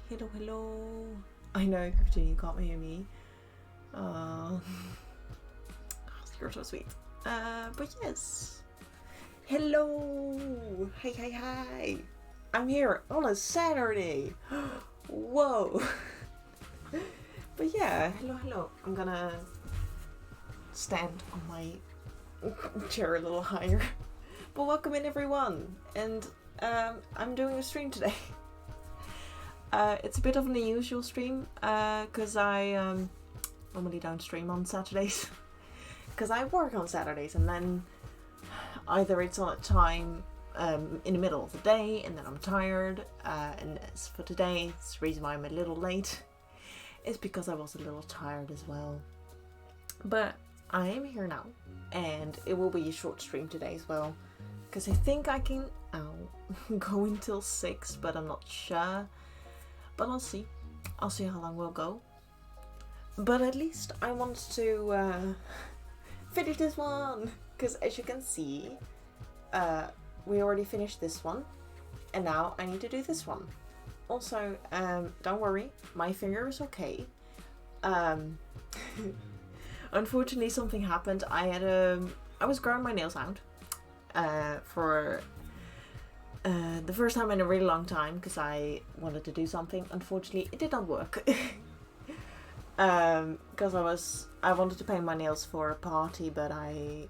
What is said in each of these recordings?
Hello, hello. I know, Virginia, you can't hear me. You're so sweet. But yes. Hello. Hi. I'm here on a Saturday. Whoa. But yeah, hello. I'm gonna stand on my chair a little higher. But welcome in, everyone. And I'm doing a stream today. It's a bit of an unusual stream because I normally don't stream on Saturdays because I work on Saturdays, and then either it's on a time in the middle of the day and then I'm tired, and as for today, it's the reason why I'm a little late is because I was a little tired as well. But I am here now, and it will be a short stream today as well because I think I can go until 6, but I'm not sure. But I'll see how long we'll go. But at least I want to finish this one, because as you can see, we already finished this one, and now I need to do this one. Also, don't worry, my finger is okay. Unfortunately, something happened. I was growing my nails out for the first time in a really long time because I wanted to do something. Unfortunately, it did not work. Because I wanted to paint my nails for a party, but I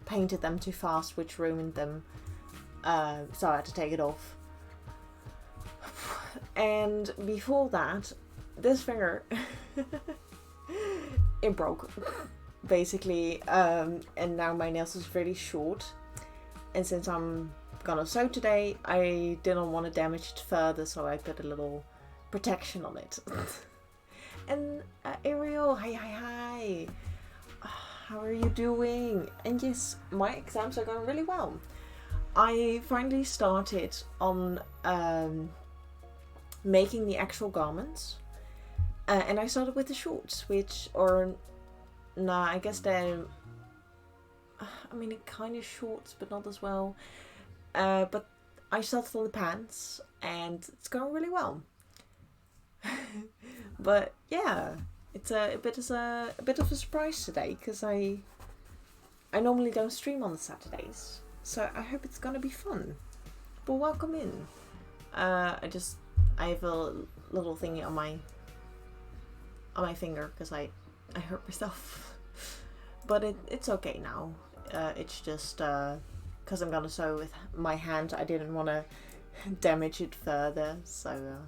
painted them too fast, which ruined them. So I had to take it off. And before that, this finger, it broke, basically. And now my nails is really short. And since I'm gonna sew today, I didn't want to damage it further, so I put a little protection on it. And Ariel, hi. How are you doing? And yes, my exams are going really well. I finally started on making the actual garments, and I started with the shorts, I guess they're, it kind of shorts, but not as well. But I started on the pants, and it's going really well. But yeah, it's a bit of a surprise today because I normally don't stream on the Saturdays, so I hope it's gonna be fun. But welcome in. I have a little thingy on my finger because I hurt myself, but it's okay now. It's just because I'm gonna sew with my hand, I didn't want to damage it further, so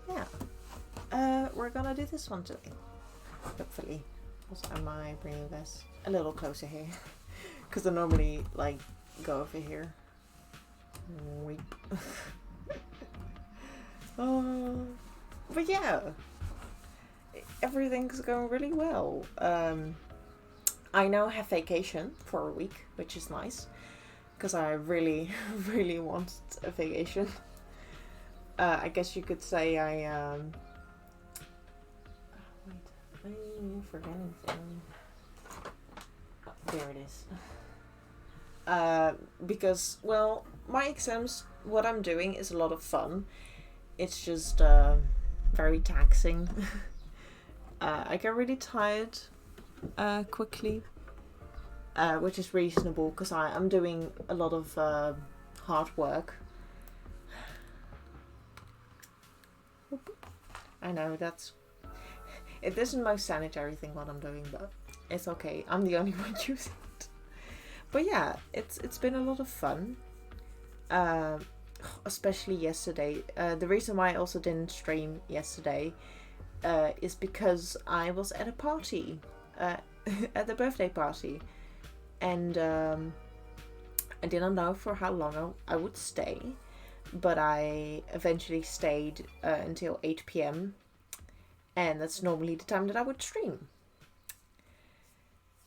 yeah. We're gonna do this one today, hopefully. Also, am I bringing this a little closer here? Because I normally go over here. Weep. But yeah, everything's going really well. I now have vacation for a week, which is nice, because I really, really want a vacation. I guess you could say I I'm forgetting something. There it is. Because, well, my exams, what I'm doing is a lot of fun. It's just very taxing. I get really tired quickly, which is reasonable because I'm doing a lot of hard work. I know it isn't the most sanitary thing what I'm doing, but it's okay. I'm the only one using it. But yeah, it's been a lot of fun. Especially yesterday. The reason why I also didn't stream yesterday is because I was at a party, at the birthday party, and I didn't know for how long I would stay, but I eventually stayed until 8 p.m. and that's normally the time that I would stream.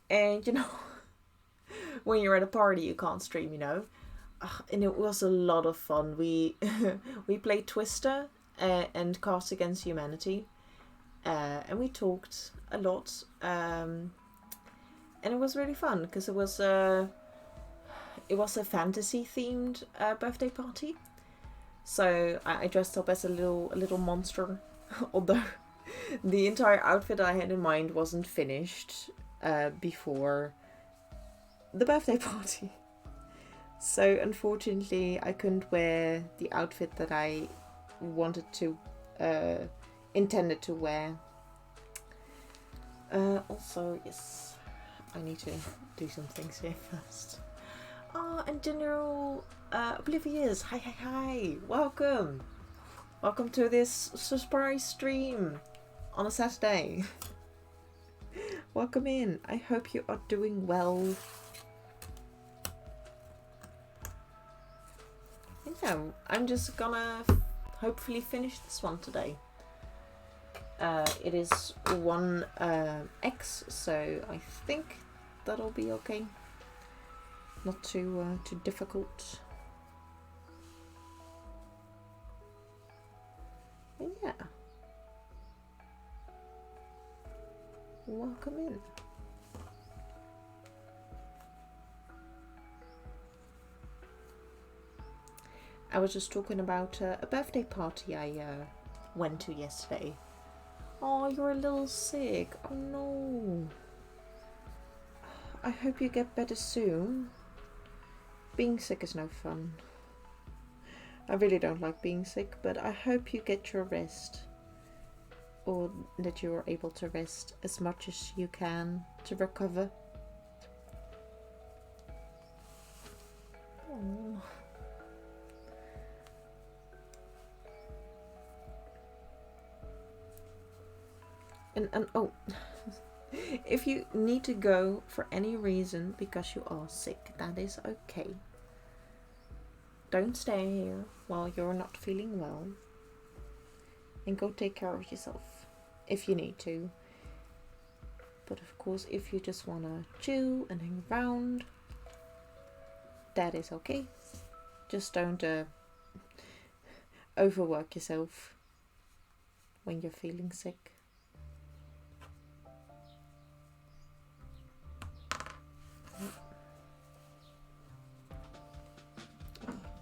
And when you're at a party, you can't stream, and it was a lot of fun. We played Twister and Cards Against Humanity, and we talked a lot, and it was really fun because it was a fantasy themed birthday party. So I dressed up as a little monster, although the entire outfit I had in mind wasn't finished before the birthday party. So unfortunately I couldn't wear the outfit that I wanted to, intended to wear. Also, yes, I need to do some things here first. And General Oblivious, hi, welcome to this surprise stream on a Saturday. Welcome in. I hope you are doing well. Yeah, I'm just gonna hopefully finish this one today. It is 1x, so I think that'll be okay. Not too difficult. And yeah, welcome in. I was just talking about a birthday party I went to yesterday. Oh, you're a little sick. Oh no. I hope you get better soon. Being sick is no fun. I really don't like being sick, but I hope you get your rest. Or that you are able to rest as much as you can to recover. Oh. And oh, if you need to go for any reason because you are sick, that is okay. Don't stay here while you're not feeling well. And go take care of yourself if you need to. But of course, if you just want to chill and hang around, that is okay. Just don't overwork yourself when you're feeling sick.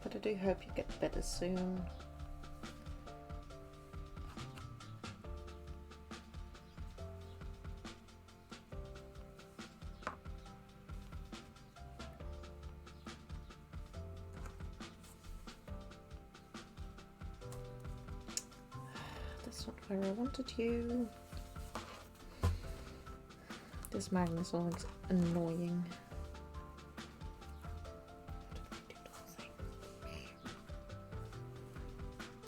But I do hope you get better soon. That's not where I wanted you. This magnet is always annoying.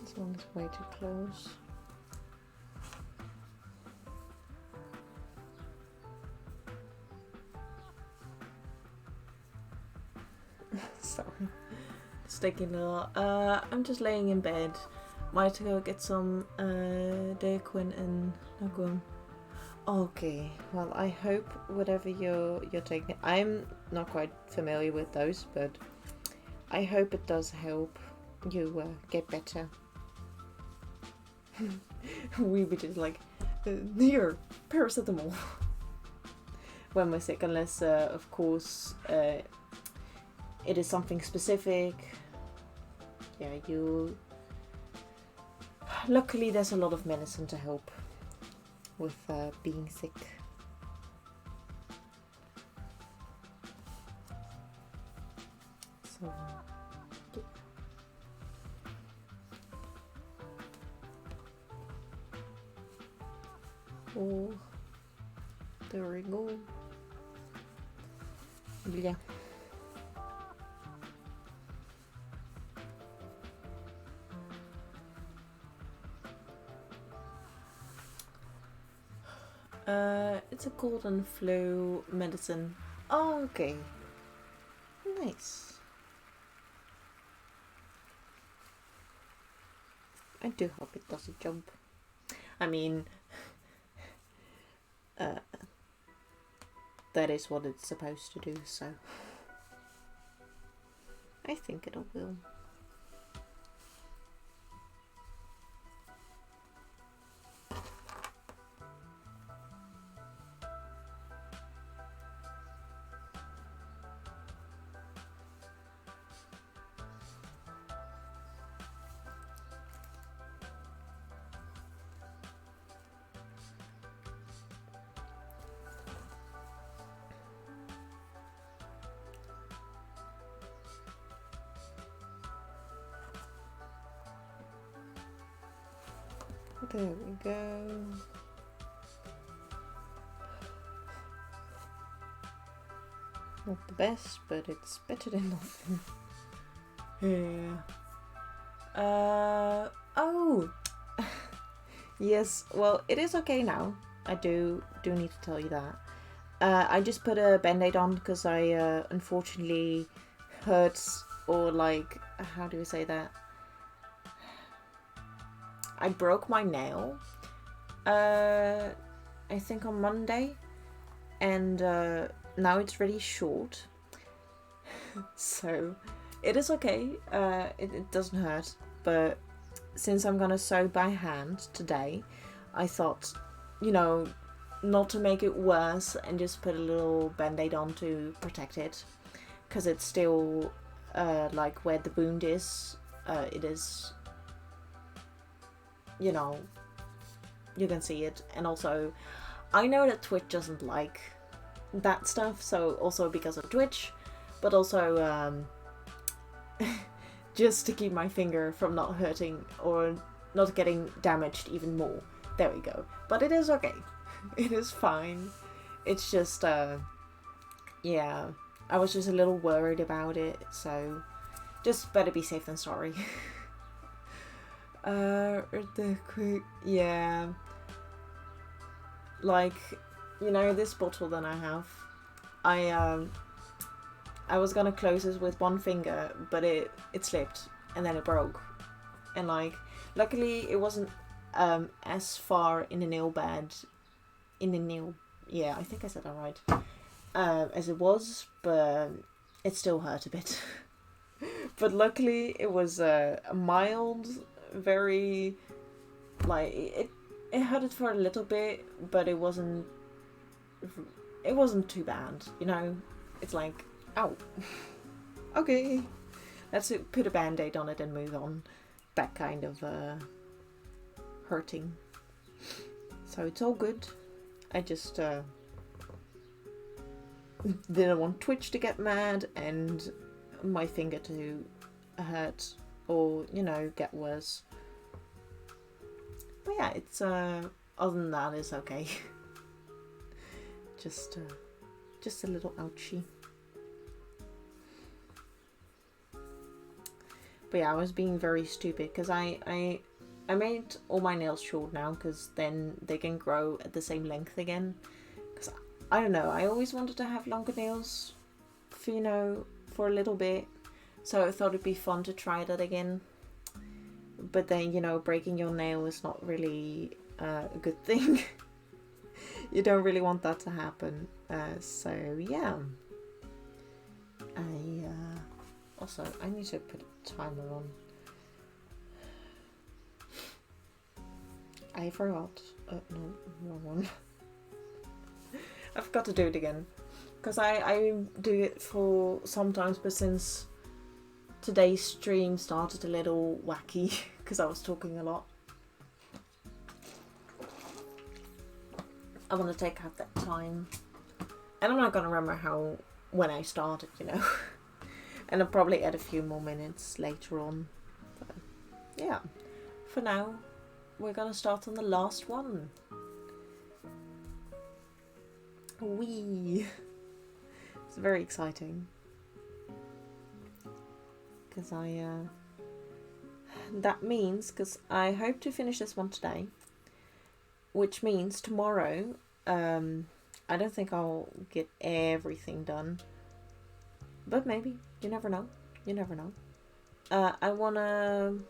This one is way too close. Sorry. It's taking a little. I'm just laying in bed. Might go get some Daquin and Nagum. Okay, well I hope whatever you're taking, I'm not quite familiar with those, but I hope it does help you get better. We were just like, here, paracetamol. When we're sick, unless of course it is something specific. Yeah, luckily there's a lot of medicine to help with being sick. So, yeah. Oh, there we go. Yeah. It's a cold and flu medicine. Oh, okay. Nice. I do hope it doesn't jump. I mean, that is what it's supposed to do, so I think it will. There we go. Not the best, but it's better than nothing. Yeah. Oh! Yes, well, it is okay now. I do need to tell you that. I just put a band-aid on because I unfortunately hurt, or like, how do we say that? I broke my nail, I think on Monday, and now it's really short. So it is okay, it doesn't hurt, but since I'm gonna sew by hand today, I thought, you know, not to make it worse and just put a little band-aid on to protect it, because it's still like where the wound is, it is, you know, you can see it. And also I know that Twitch doesn't like that stuff, so also because of Twitch, but also just to keep my finger from not hurting or not getting damaged even more. There we go. But it is okay. It is fine. It's just yeah, I was just a little worried about it, so just better be safe than sorry. Yeah, like, you know, this bottle that I have, I was gonna close this with one finger, but it slipped and then it broke, and like, luckily it wasn't as far in the nail bed, yeah, I think I said that right, as it was, but it still hurt a bit. But luckily it was a mild, very, like, it hurted for a little bit, but it wasn't too bad, you know. It's like, ow. Okay, let's put a band-aid on it and move on. That kind of hurting. So it's all good. I just didn't want Twitch to get mad and my finger to hurt or, you know, get worse. But yeah, it's other than that, it's okay. Just a little ouchie. But yeah, I was being very stupid because I made all my nails short now, because then they can grow at the same length again. Because I don't know, I always wanted to have longer nails for, you know, for a little bit. So I thought it'd be fun to try that again. But then, you know, breaking your nail is not really a good thing. You don't really want that to happen. So yeah. Also, I need to put a timer on. I forgot. No, wrong one. I forgot to do it again. Because I do it for sometimes, but since today's stream started a little wacky, because I was talking a lot, I want to take out that time. And I'm not going to remember when I started, you know. And I'll probably add a few more minutes later on. But yeah, for now, we're going to start on the last one. Whee! It's very exciting. Because that means, because I hope to finish this one today, which means tomorrow, I don't think I'll get everything done, but maybe, you never know, I want to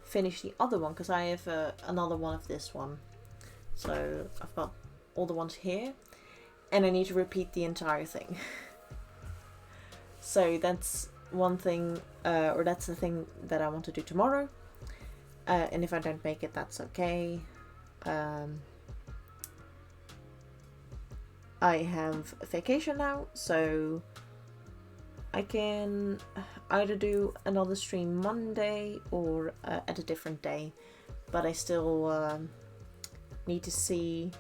finish the other one, because I have another one of this one, so I've got all the ones here, and I need to repeat the entire thing. So that's one thing, or that's the thing that I want to do tomorrow, and if I don't make it, that's okay. I have a vacation now, so I can either do another stream Monday or at a different day, but I still need to see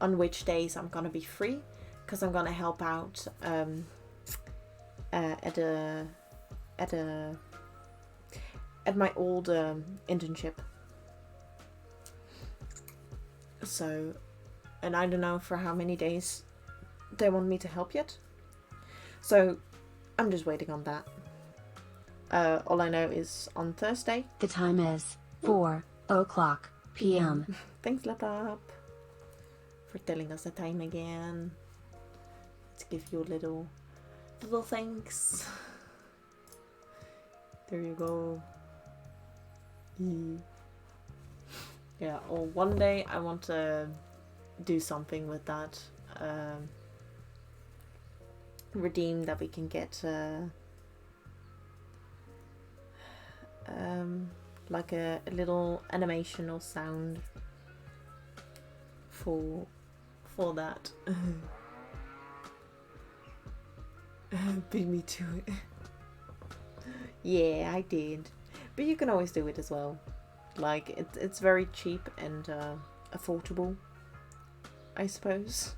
on which days I'm gonna be free, because I'm gonna help out at my old internship. So, and I don't know for how many days they want me to help yet. So I'm just waiting on that. All I know is on Thursday. The time is 4:00 p.m. Thanks, laptop, for telling us the time again. Let's give you a little thanks. There you go. Yeah, or one day I want to do something with that. Redeem that we can get like a little animation or sound for that. Beat me to it. Yeah, I did. But you can always do it as well. Like, it's very cheap and affordable, I suppose.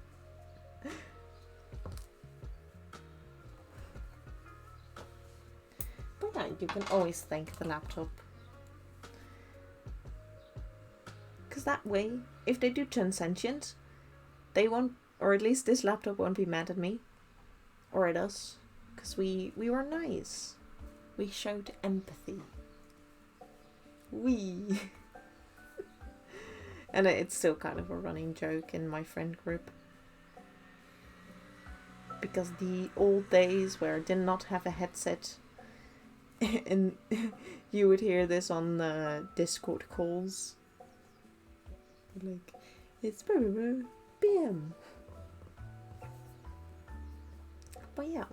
But yeah, you can always thank the laptop. Because that way, if they do turn sentient, they won't, or at least this laptop won't be mad at me. Or at us. Because we were nice. We showed empathy. And it's still kind of a running joke in my friend group. Because the old days where I did not have a headset and you would hear this on the Discord calls. Like, it's PM. But yeah.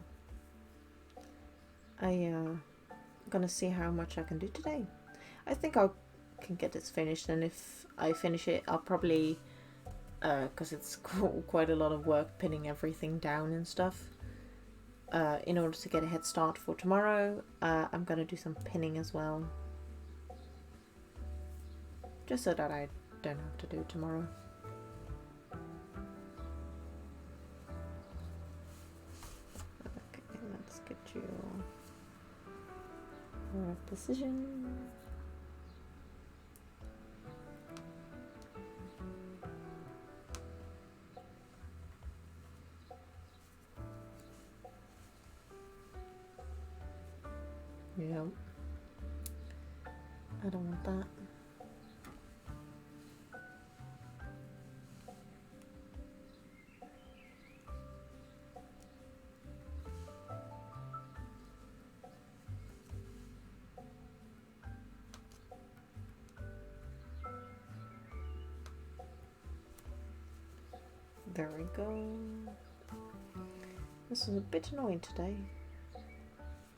I'm gonna see how much I can do today. I think I can get this finished, and if I finish it, I'll probably, because it's quite a lot of work pinning everything down and stuff, in order to get a head start for tomorrow, I'm gonna do some pinning as well. Just so that I don't have to do it tomorrow. Okay, let's get you right position. Yeah, I don't want that. There we go. This is a bit annoying today,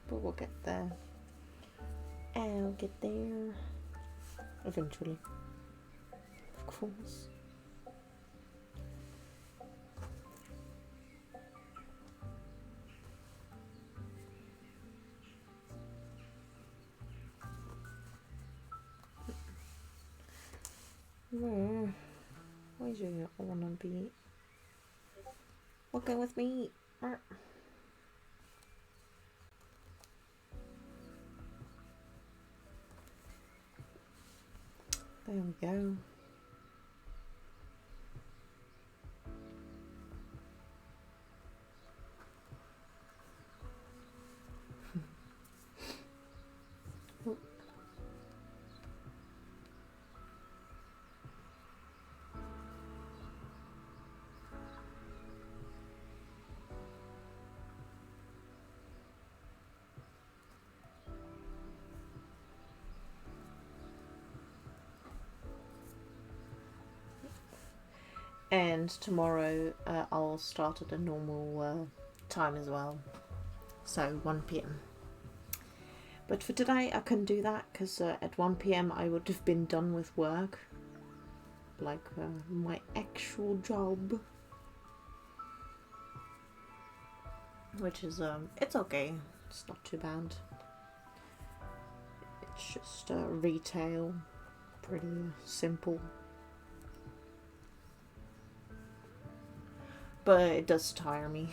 but we'll get there. I'll get there eventually, of course. Why do you wanna be working with me? There we go. And tomorrow I'll start at a normal time as well, so 1 p.m. But for today I couldn't do that because at 1 p.m. I would have been done with work, like my actual job, which is it's okay, it's not too bad. It's just retail, pretty simple. But it does tire me.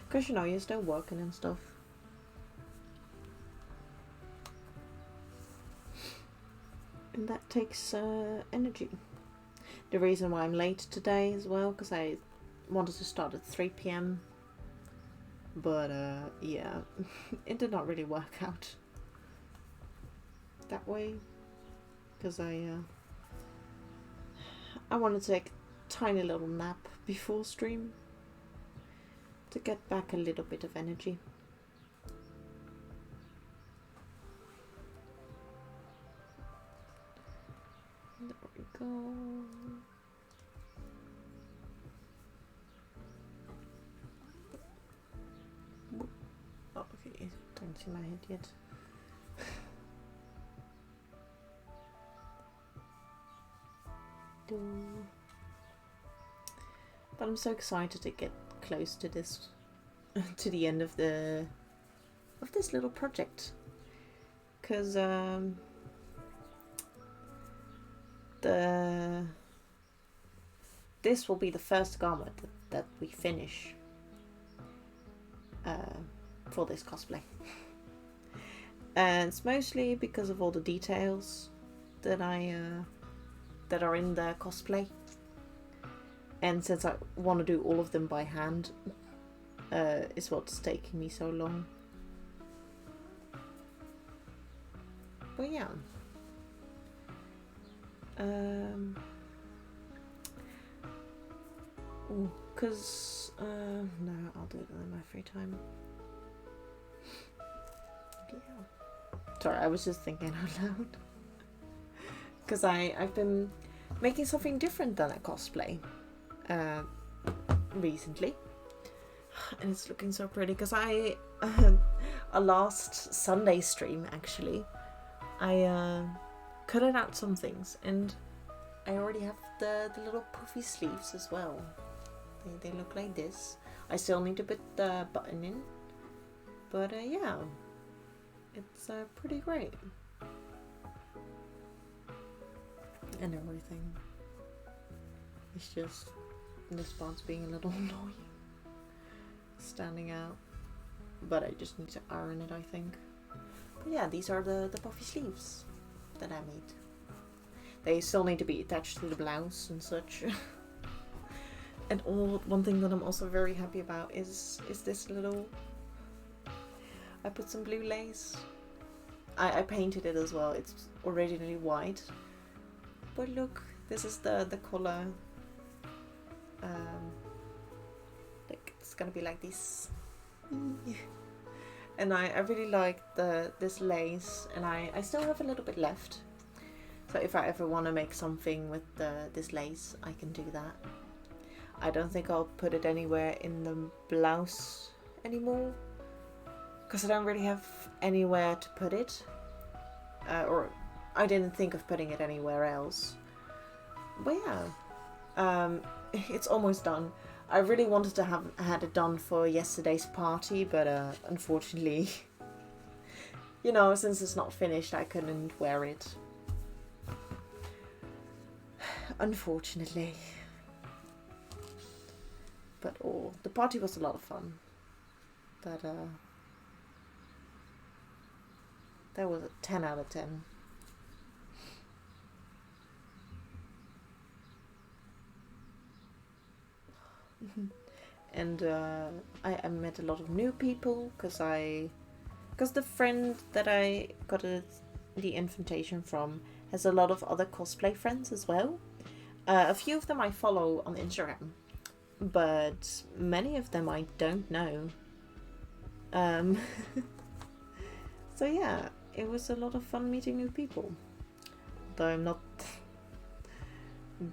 Because, you know, you're still working and stuff. And that takes energy. the reason why I'm late today as well, because I wanted to start at 3 p.m. But yeah, it did not really work out that way, because I wanted to take a tiny little nap before stream to get back a little bit of energy. There we go. Oh, okay, don't see my head yet. But I'm so excited to get close to this, to the end of this little project, because this will be the first garment that we finish for this cosplay. And it's mostly because of all the details that that are in the cosplay, and since I want to do all of them by hand, is what's taking me so long. But yeah, because no, I'll do it in my free time. Yeah. Sorry, I was just thinking out loud. Because I've been making something different than a cosplay recently. And it's looking so pretty, because a last Sunday stream, actually, I cut out some things, and I already have the little puffy sleeves as well. They look like this. I still need to put the button in, but yeah, it's pretty great. And everything. It's just this part's being a little annoying, standing out, but I just need to iron it, I think. But yeah, these are the puffy sleeves that I made. They still need to be attached to the blouse and such. And one thing that I'm also very happy about is this little, I put some blue lace. I painted it as well. It's originally white, but look, this is the color. Like, it's gonna be like this. And I really like this lace, and I still have a little bit left. So if I ever want to make something with this lace, I can do that. I don't think I'll put it anywhere in the blouse anymore, because I don't really have anywhere to put it. Or I didn't think of putting it anywhere else. But yeah, it's almost done. I really wanted to have had it done for yesterday's party, but unfortunately, you know, since it's not finished, I couldn't wear it. Unfortunately. But the party was a lot of fun. But that was a 10 out of 10. And I met a lot of new people, because the friend that I got the invitation from has a lot of other cosplay friends as well. A few of them I follow on Instagram, but many of them I don't know. So yeah, it was a lot of fun meeting new people. Though I'm not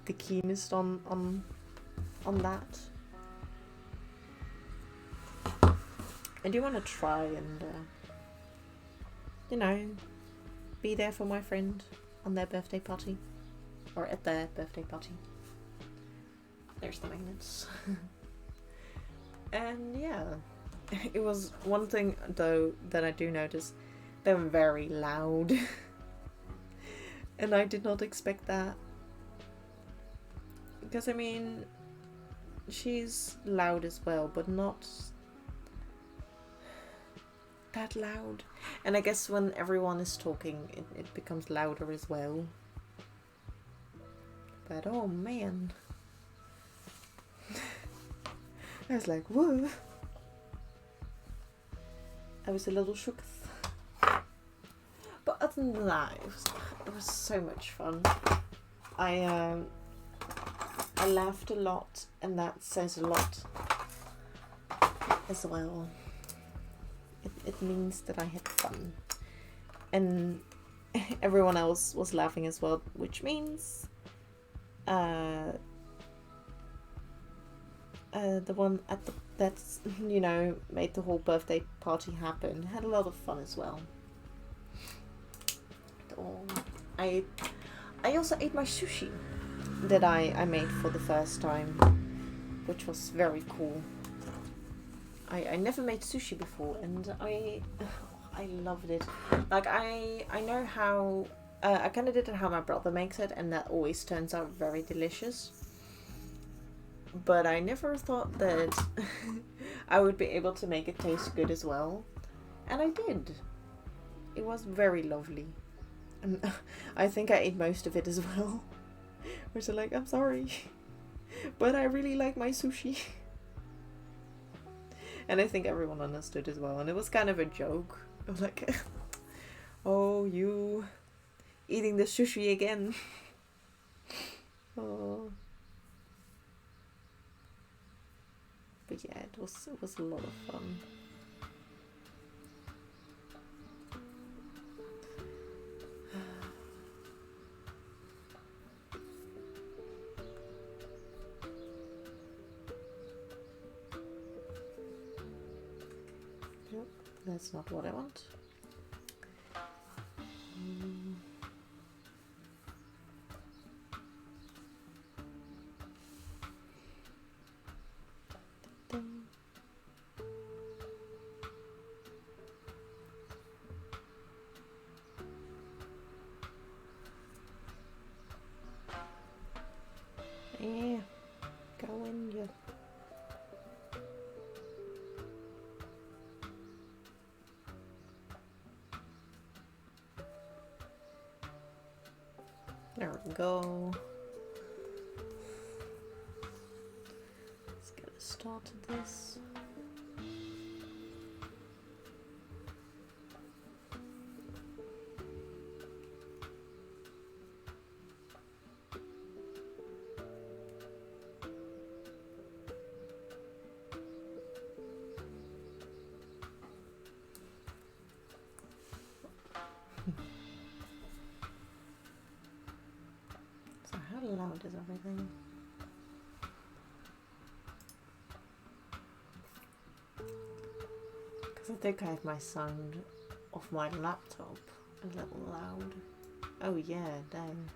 the keenest on that. I do want to try and, you know, be there for my friend on their birthday party. Or at their birthday party. There's the magnets. And yeah, it was one thing though that I do notice. They're very loud. And I did not expect that. Because I mean, she's loud as well, but not that loud. And I guess when everyone is talking, it becomes louder as well. But oh man. I was like, whoa. I was a little shook. But other than that, it was so much fun. I laughed a lot, and that says a lot as well. It means that I had fun. And everyone else was laughing as well, which means the one at that's made the whole birthday party happen had a lot of fun as well. I also ate my sushi that I made for the first time, which was very cool. I never made sushi before, and I loved it. Like I know how I kind of did it how my brother makes it, and that always turns out very delicious. But I never thought that I would be able to make it taste good as well, and I did. It was very lovely. And I think I ate most of it as well. Which I'm like, I'm sorry, but I really like my sushi. And I think everyone understood as well. And it was kind of a joke. I was like, oh, you eating the sushi again. Oh. But yeah, it was a lot of fun. Nope, that's not what I want. Yeah, go in you. There we go. Let's get a start of this. So how loud is everything? Because I think I have my sound off my laptop a little loud. Oh yeah, dang.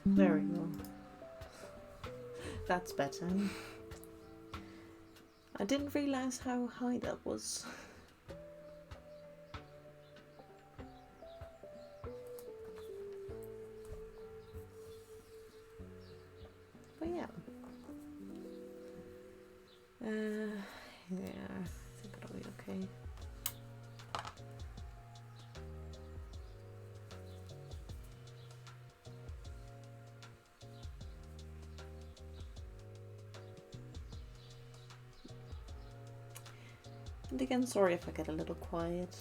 There we go. That's better. I didn't realise how high that was. But yeah. Yeah, I think it'll be okay. And again, sorry if I get a little quiet.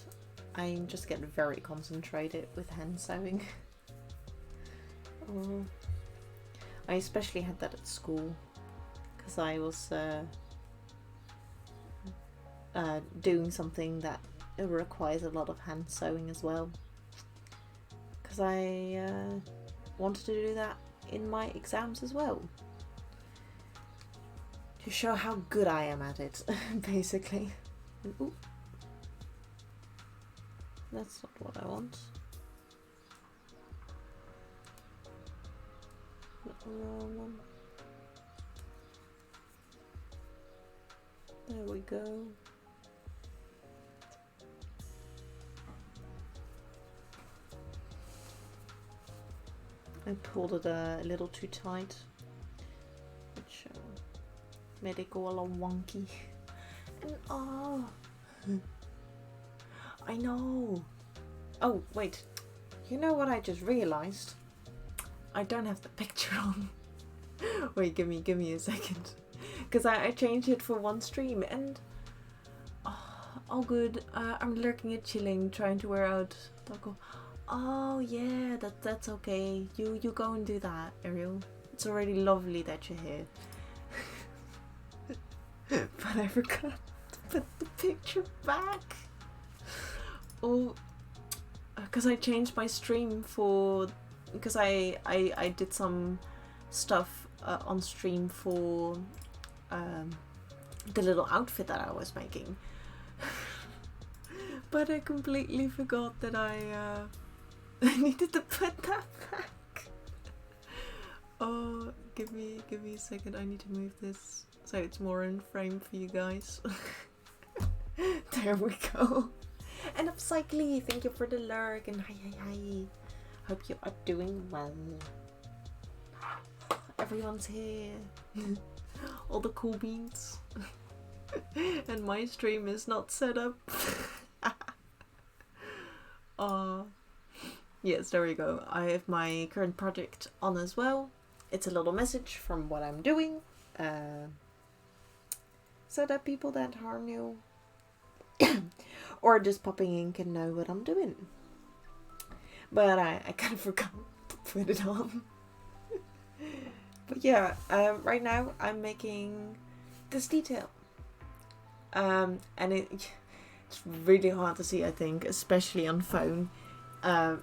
I just get very concentrated with hand sewing. Oh. I especially had that at school because I was doing something that requires a lot of hand sewing as well. Because I wanted to do that in my exams as well. To show how good I am at it, basically. Ooh. That's not what I want. Not the wrong one. There we go. I pulled it a little too tight, which made it go a little wonky. And oh, I know. Oh wait, you know what I just realized? I don't have the picture on. Wait, give me a second. Because I changed it for one stream and all good. I'm lurking and chilling, trying to wear out Taco. Oh yeah, that's okay. You go and do that, Ariel. It's already lovely that you're here. But I forgot to put the picture back. Oh, because I changed my stream for, because I did some stuff on stream for the little outfit that I was making. But I completely forgot that I needed to put that back. Oh, give me a second. I need to move this so it's more in frame for you guys. There we go. And Upcycly, thank you for the lurk, and hi. Hope you are doing well. Everyone's here. All the cool beans. And my stream is not set up. Yes, there we go. I have my current project on as well. It's a little message from what I'm doing. So that people that are new or just popping in can know what I'm doing. But I kind of forgot to put it on. But yeah, right now I'm making this detail. And it's really hard to see, I think, especially on phone. But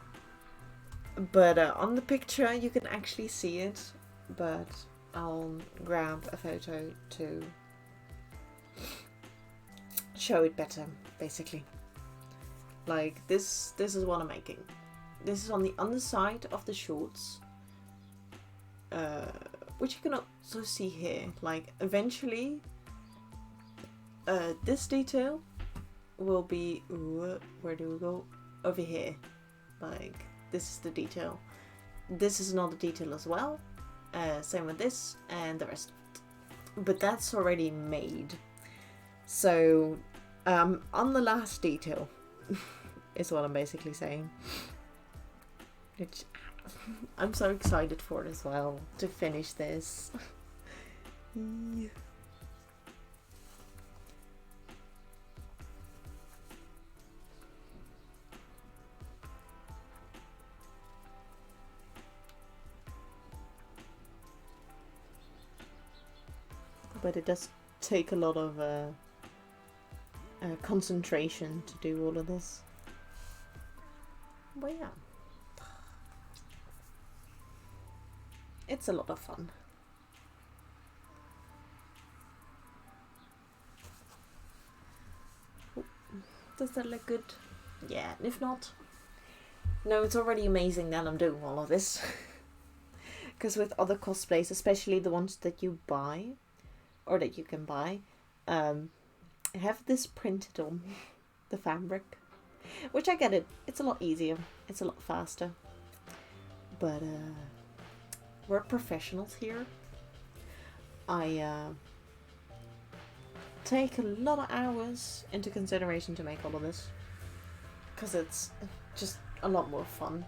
on the picture you can actually see it. But I'll grab a photo to show it better, basically. Like this is what I'm making. This is on the underside of the shorts, which you can also see here. Like eventually this detail will be, where do we go? Over here. Like this is the detail. This is another detail as well. Same with this and the rest of it. But that's already made. So on the last detail is what I'm basically saying. Which I'm so excited for it as well, to finish this. But it does take a lot of concentration to do all of this. But yeah, it's a lot of fun. Does that look good? Yeah, and if not, no, it's already amazing that I'm doing all of this. Because with other cosplays, especially the ones that you buy, or that you can buy, have this printed on the fabric. Which I get it, it's a lot easier, it's a lot faster. But we're professionals here. I take a lot of hours into consideration to make all of this. Because it's just a lot more fun.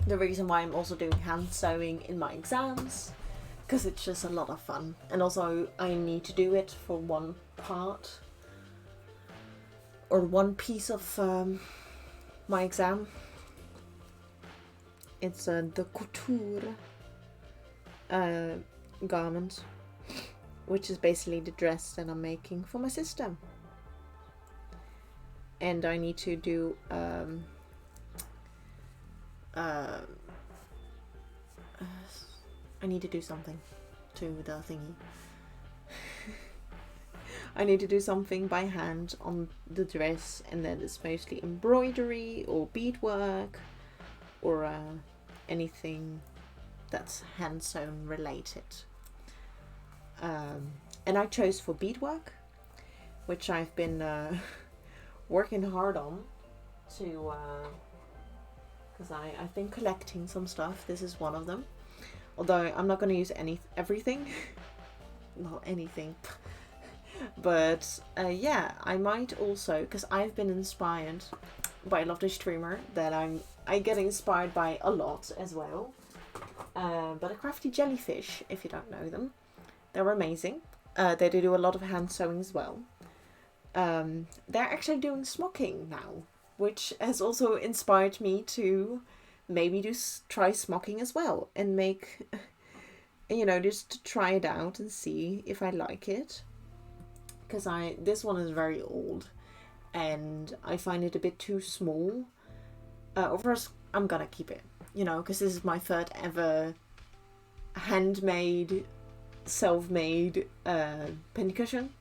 The reason why I'm also doing hand sewing in my exams, because it's just a lot of fun. And also I need to do it for one part or one piece of my exam. It's the couture garment, which is basically the dress that I'm making for my sister. And I need to do I need to do something to the thingy. I need to do something by hand on the dress, and then it's mostly embroidery or beadwork or anything that's hand sewn related. And I chose for beadwork, which I've been working hard on to because I've been collecting some stuff. This is one of them, although I'm not going to use everything. Not anything. But yeah, I might also, because I've been inspired by a lovely streamer that I get inspired by a lot as well. But a crafty jellyfish, if you don't know them, they're amazing. They do a lot of hand sewing as well. They're actually doing smocking now, which has also inspired me to maybe try smocking as well and make, you know, just to try it out and see if I like it. Because this one is very old and I find it a bit too small. First, I'm gonna keep it, you know, because this is my third ever handmade, self-made pincushion.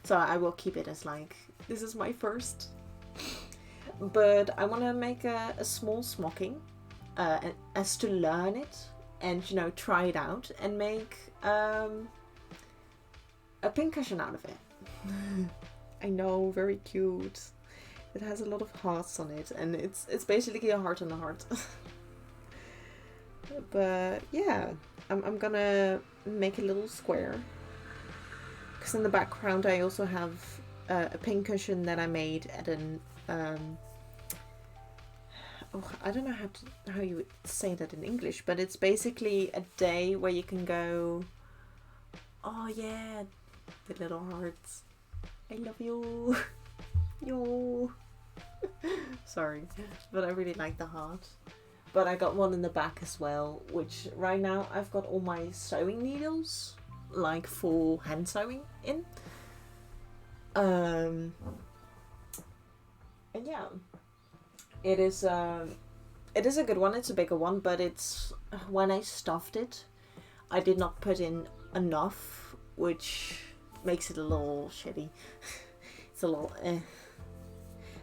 So I will keep it as like, this is my first. But I want to make a small smocking as to learn it and, you know, try it out and make a pincushion out of it. I know, very cute. It has a lot of hearts on it and it's basically a heart on a heart. But yeah, I'm gonna make a little square. Because in the background I also have a pincushion that I made at an I don't know how you would say that in English, but it's basically a day where you can go, oh yeah, the little hearts, I love you, yo. Sorry, but I really like the heart. But I got one in the back as well, which right now I've got all my sewing needles, like for hand sewing in. And yeah, it is a good one. It's a bigger one, but it's, when I stuffed it, I did not put in enough, which makes it a little shitty. It's a little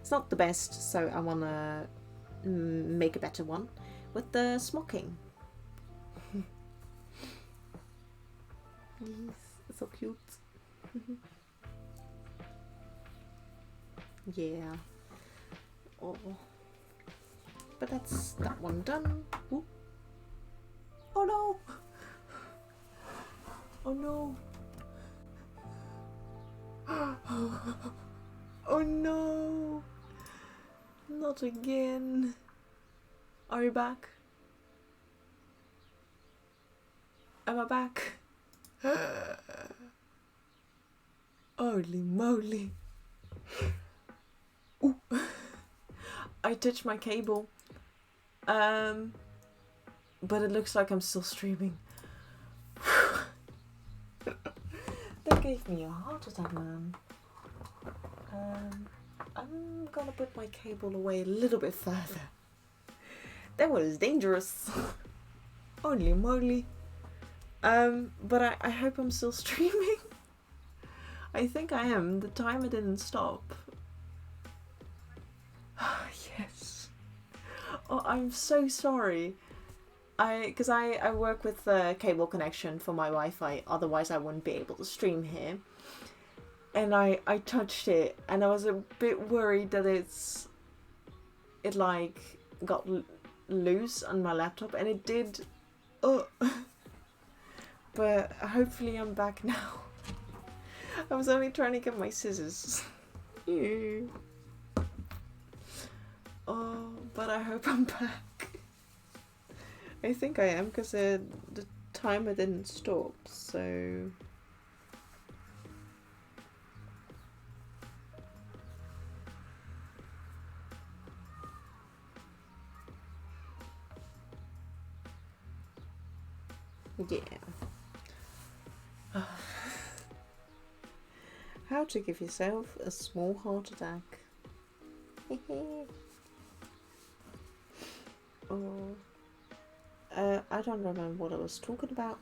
It's not the best, so I wanna make a better one with the smocking. Yes, it's so cute. Yeah. Oh. But that's that one done. Ooh. Oh no! Oh no! Oh no! Not again. Are you back? Am I back? Holy moly. Ooh. I touched my cable. But it looks like I'm still streaming. That gave me a heart attack, man. I'm gonna put my cable away a little bit further. That was dangerous. Holy moly. But I hope I'm still streaming. I think I am. The timer didn't stop. Yes. Oh, I'm so sorry. Because I work with the cable connection for my Wi-Fi, otherwise I wouldn't be able to stream here. And I touched it, and I was a bit worried that it like got loose on my laptop, and it did. But hopefully I'm back now. I was only trying to get my scissors. Oh, but I hope I'm back. I think I am, because the timer didn't stop, so... Yeah. How to give yourself a small heart attack. Oh... I don't remember what I was talking about.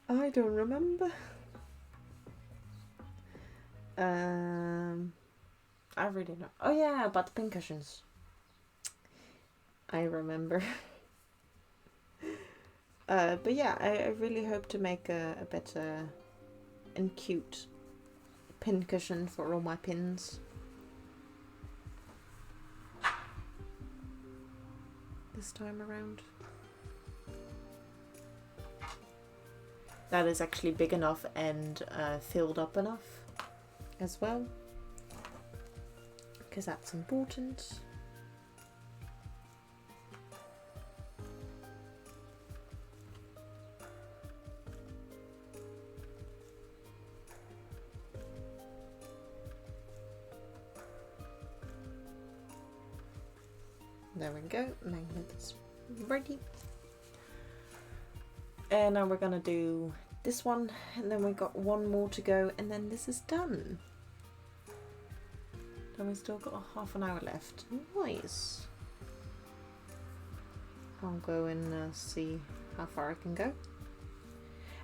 I don't remember. I really don't. Oh yeah, about the pincushions. I remember. But yeah, I really hope to make a better and cute pincushion for all my pins. This time around. that is actually big enough and filled up enough as well, because that's important. There we go, magnet's ready. And now we're gonna do this one, and then we got one more to go, and then this is done. Then we still got a half an hour left. Nice. I'll go and see how far I can go.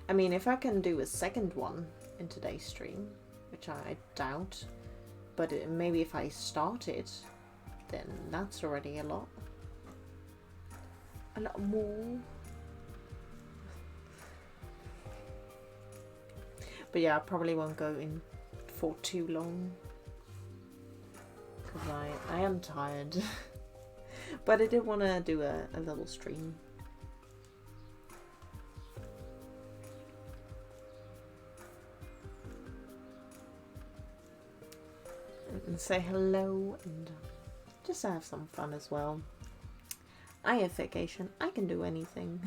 I mean, if I can do a second one in today's stream, which I doubt, but maybe if I start it, then that's already a lot more. But yeah, I probably won't go in for too long, because I am tired. But I did want to do a little stream. And say hello and just have some fun as well. I have vacation. I can do anything.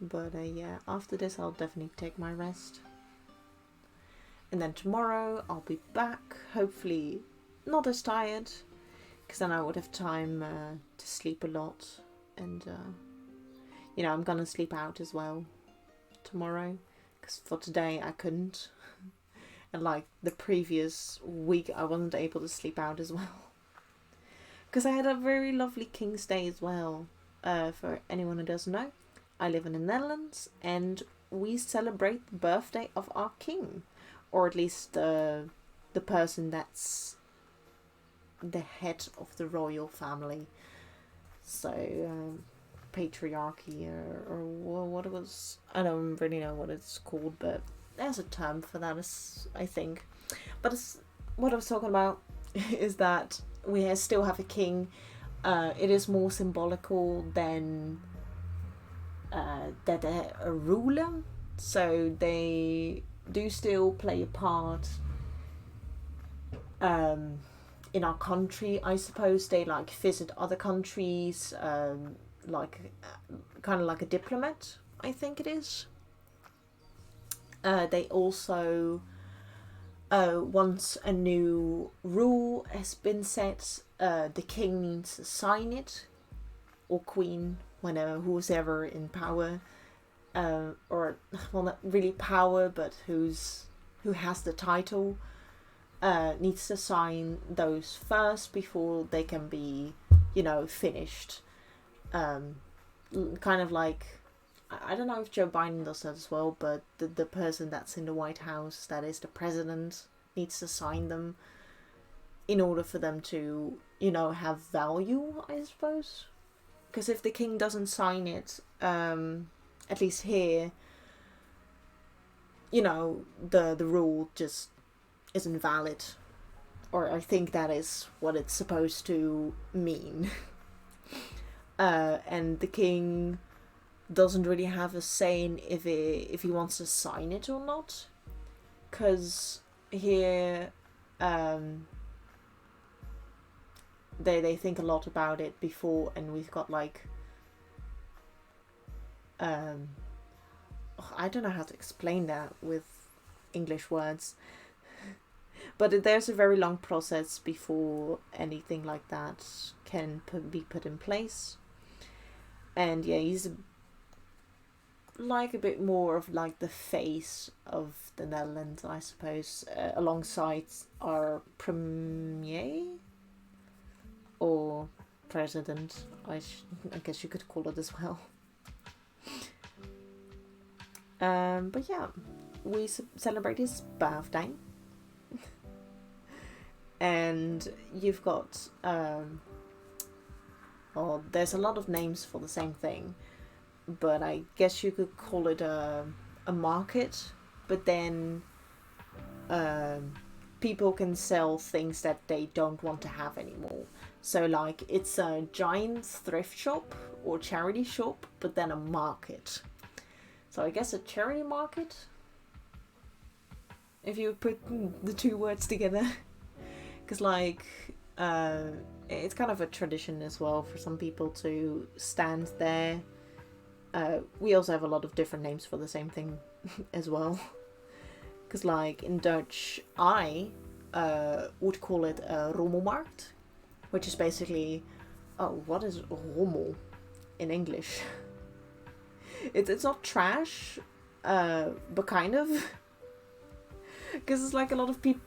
But yeah, after this I'll definitely take my rest. And then tomorrow I'll be back. Hopefully not as tired, because then I would have time to sleep a lot. And you know, I'm gonna sleep out as well tomorrow, because for today I couldn't. And like the previous week I wasn't able to sleep out as well, because I had a very lovely King's Day as well. For anyone who doesn't know, I live in the Netherlands and we celebrate the birthday of our king, or at least the person that's the head of the royal family. So patriarchy or what it was, I don't really know what it's called, but there's a term for that, I think. But what I was talking about is that we still have a king. It is more symbolical than that a ruler. So they do still play a part in our country. I suppose they like visit other countries, like kind of like a diplomat, I think it is. They also, once a new rule has been set, the king needs to sign it, or queen, whenever, who's ever in power, or well, not really power, but who has the title, needs to sign those first before they can be, you know, finished. Kind of like, I don't know if Joe Biden does that as well, but the person that's in the White House, that is the president, needs to sign them in order for them to, you know, have value, I suppose. Because if the king doesn't sign it, at least here, you know, the rule just isn't valid. Or I think that is what it's supposed to mean. And the king doesn't really have a say in if he wants to sign it or not, because here they think a lot about it before, and we've got like I don't know how to explain that with English words, but there's a very long process before anything like that can be put in place. And yeah, he's like a bit more of like the face of the Netherlands, I suppose, alongside our premier or president, I guess you could call it as well. But yeah, we celebrate his birthday, and you've got well, there's a lot of names for the same thing, but I guess you could call it a market. But then people can sell things that they don't want to have anymore. So like it's a giant thrift shop or charity shop, but then a market. So I guess a charity market, if you put the two words together. Because like it's kind of a tradition as well for some people to stand there. We also have a lot of different names for the same thing as well. Because like in Dutch, I would call it a rommelmarkt, which is basically, oh, what is rommel in English? It's not trash, but kind of. Because it's like a lot of people,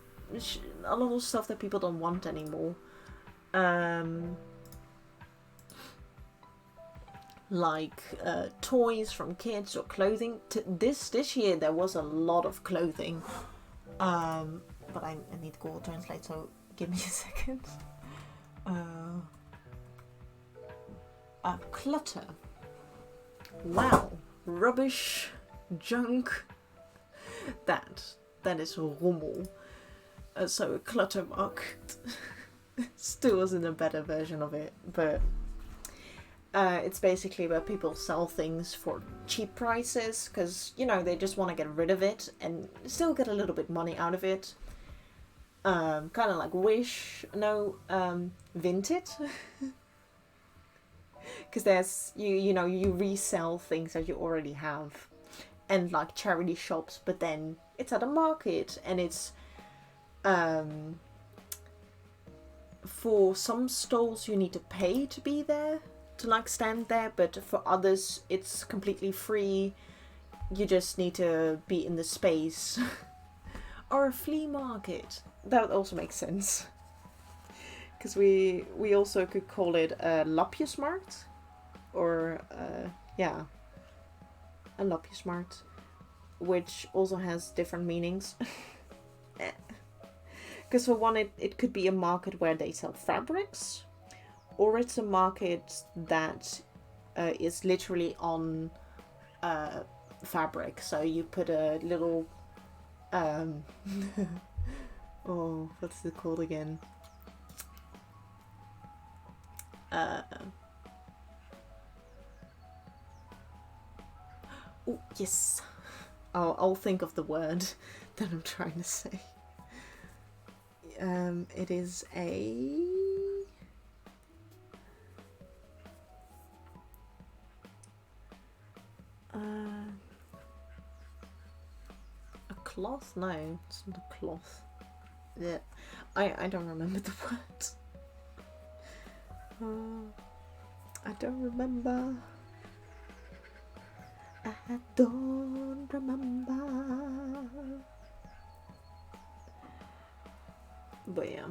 a lot of stuff that people don't want anymore. Like toys from kids or clothing. This year there was a lot of clothing. But I need Google Translate, so give me a second. Clutter. Wow, rubbish, junk. That is rommel. So a clutter market still wasn't a better version of it, but it's basically where people sell things for cheap prices because, you know, they just want to get rid of it and still get a little bit money out of it. Kind of like Wish, no, Vinted. Because there's, you know, you resell things that you already have. And like charity shops, but then it's at a market and it's for some stalls you need to pay to be there, to like stand there, but for others it's completely free. You just need to be in the space. Or a flea market. That also makes sense. Because we also could call it a lapjesmarkt. Or yeah, a lapjesmarkt, which also has different meanings. Because for one, it could be a market where they sell fabrics, or it's a market that is literally on fabric. So you put a little oh, what's it called again? Oh, yes. I'll think of the word that I'm trying to say. It is a cloth? No, it's not a cloth. Yeah, I don't remember the word. I don't remember. I don't remember. But yeah.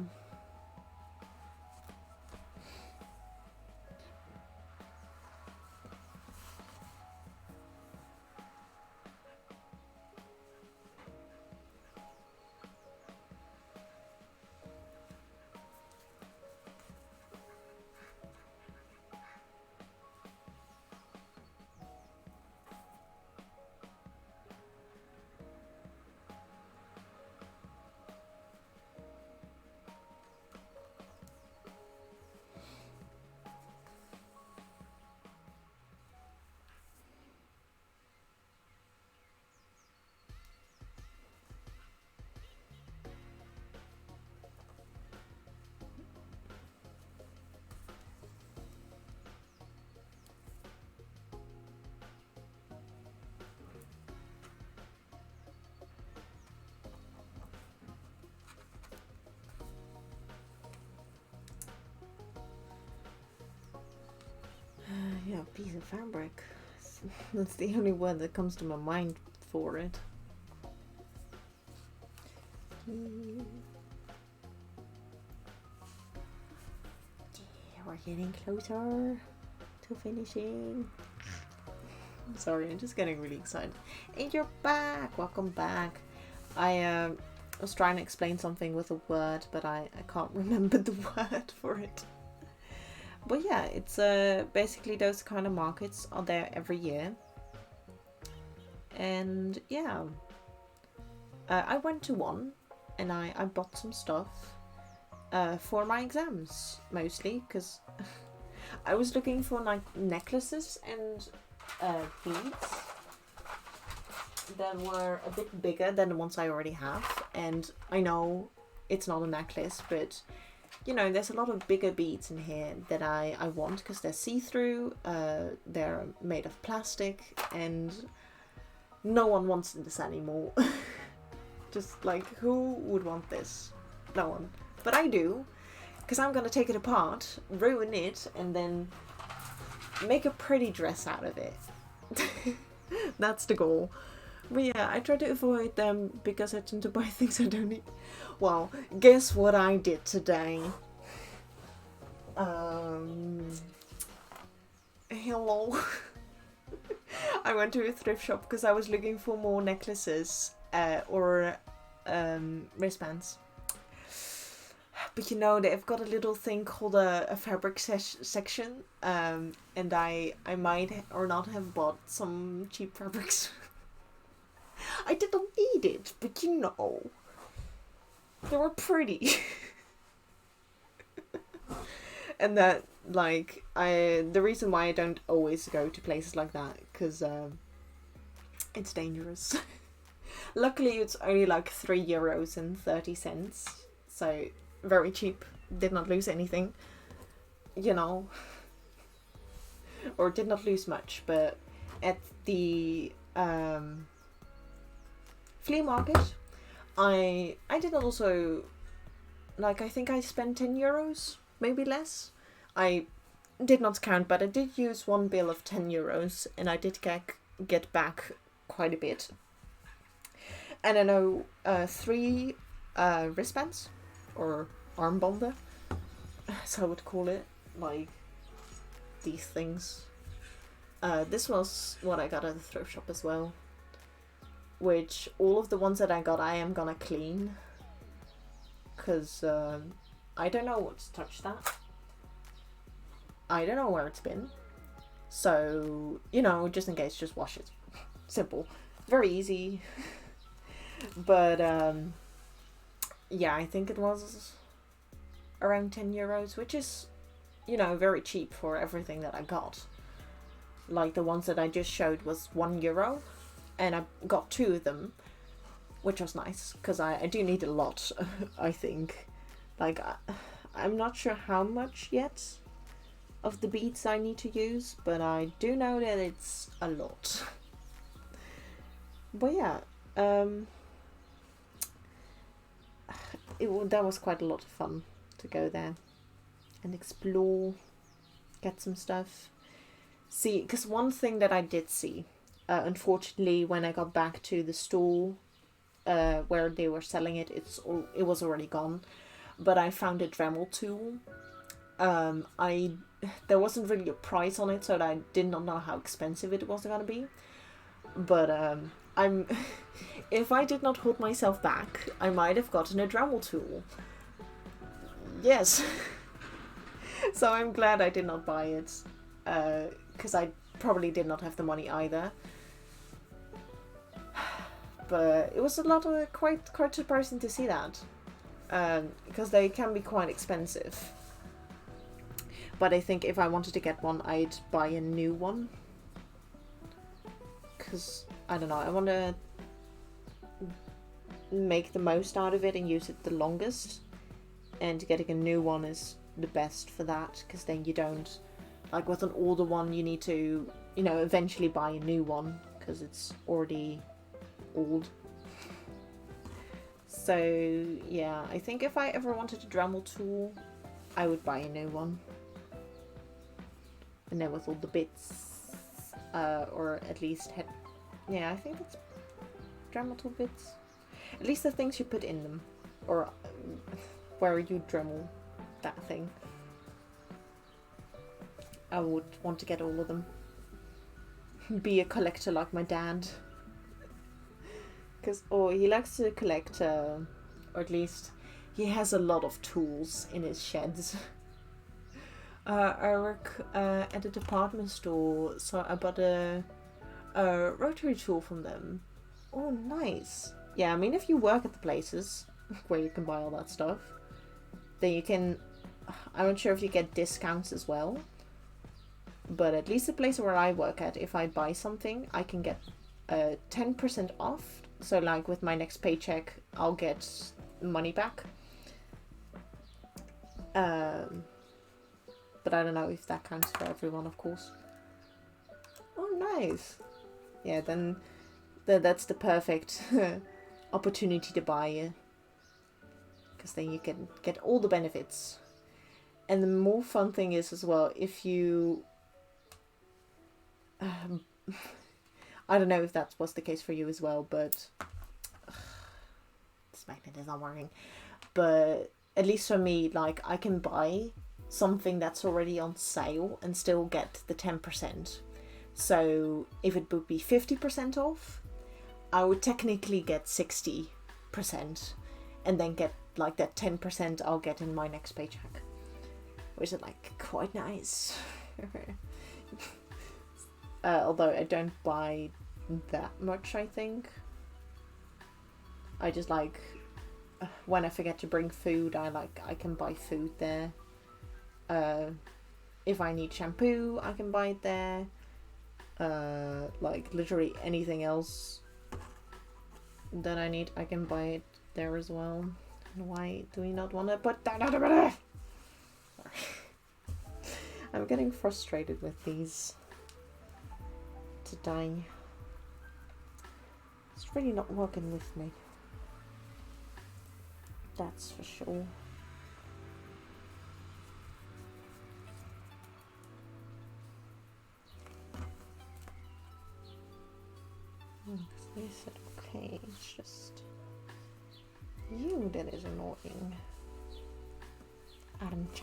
Yeah, piece of fabric. That's the only word that comes to my mind for it. Yeah, we're getting closer to finishing. I'm sorry, I'm just getting really excited. And you're back! Welcome back. I was trying to explain something with a word, but I can't remember the word for it. But yeah, it's basically those kind of markets are there every year. And yeah, I went to one and I bought some stuff for my exams, mostly, because I was looking for like necklaces and beads that were a bit bigger than the ones I already have. And I know it's not a necklace, but you know, there's a lot of bigger beads in here that I want, because they're see-through, they're made of plastic, and no one wants this anymore. Just like, who would want this? No one. But I do, because I'm gonna take it apart, ruin it, and then make a pretty dress out of it. That's the goal. But yeah, I try to avoid them because I tend to buy things I don't need. Well, guess what I did today? Hello. I went to a thrift shop because I was looking for more necklaces or wristbands. But you know, they've got a little thing called a fabric section, and I might or not have bought some cheap fabrics. I didn't need it, but you know, they were pretty. And that, like, the reason why I don't always go to places like that, because it's dangerous. Luckily, it's only like €3.30, so very cheap. Did not lose anything, you know, or did not lose much. But at the flea market, I did also, like, I think I spent €10, maybe less. I did not count, but I did use one bill of €10, and I did get back quite a bit. And I know 3 wristbands, or armbanden, as I would call it, like these things. This was what I got at the thrift shop as well, which all of the ones that I got I am gonna clean, because I don't know what's touched that. I don't know where it's been, so, you know, just in case, just wash it. Simple, very easy. But yeah, I think it was around €10, which is, you know, very cheap for everything that I got. Like the ones that I just showed was €1, and I got 2 of them, which was nice, because I do need a lot. I think, like, I'm not sure how much yet of the beads I need to use, but I do know that it's a lot. But yeah, that was quite a lot of fun to go there and explore, get some stuff. See, because one thing that I did see, unfortunately, when I got back to the store where they were selling it, it was already gone. But I found a Dremel tool. There wasn't really a price on it, so I did not know how expensive it was gonna be. But if I did not hold myself back, I might have gotten a Dremel tool. Yes. So I'm glad I did not buy it, because I probably did not have the money either. But it was quite surprising to see that, because they can be quite expensive. But I think if I wanted to get one, I'd buy a new one, because I don't know, I want to make the most out of it and use it the longest, and getting a new one is the best for that, because then you don't, like with an older one, you need to, you know, eventually buy a new one because it's already old. So yeah, I think if I ever wanted a Dremel tool, I would buy a new one, and then with all the bits, or at least yeah, I think it's Dremel tool bits, at least the things you put in them, or where you Dremel that thing. I would want to get all of them. Be a collector like my dad. Because, he likes to collect, or at least he has a lot of tools in his sheds. I work at a department store, so I bought a rotary tool from them. Oh, nice. Yeah, I mean, if you work at the places, where you can buy all that stuff. Then you can, I'm not sure if you get discounts as well, but at least the place where I work at, if I buy something, I can get 10% off. So like with my next paycheck, I'll get money back. But I don't know if that counts for everyone, of course. Oh, nice. Yeah, then that's the perfect opportunity to buy it. Because then you can get all the benefits. And the more fun thing is as well, if you... I don't know if that was the case for you as well, but... This magnet is not working. But at least for me, like, I can buy something that's already on sale and still get the 10%. So if it would be 50% off, I would technically get 60% and then get like that 10% I'll get in my next paycheck, which is like quite nice. Although I don't buy that much, I think. I just like, when I forget to bring food, I can buy food there. If I need shampoo, I can buy it there. Like literally anything else that I need, I can buy it there as well. Why do we not want to put that out of it? I'm getting frustrated with these today. It's really not working with me. That's for sure. They said okay, it's just you that is annoying. Armcha.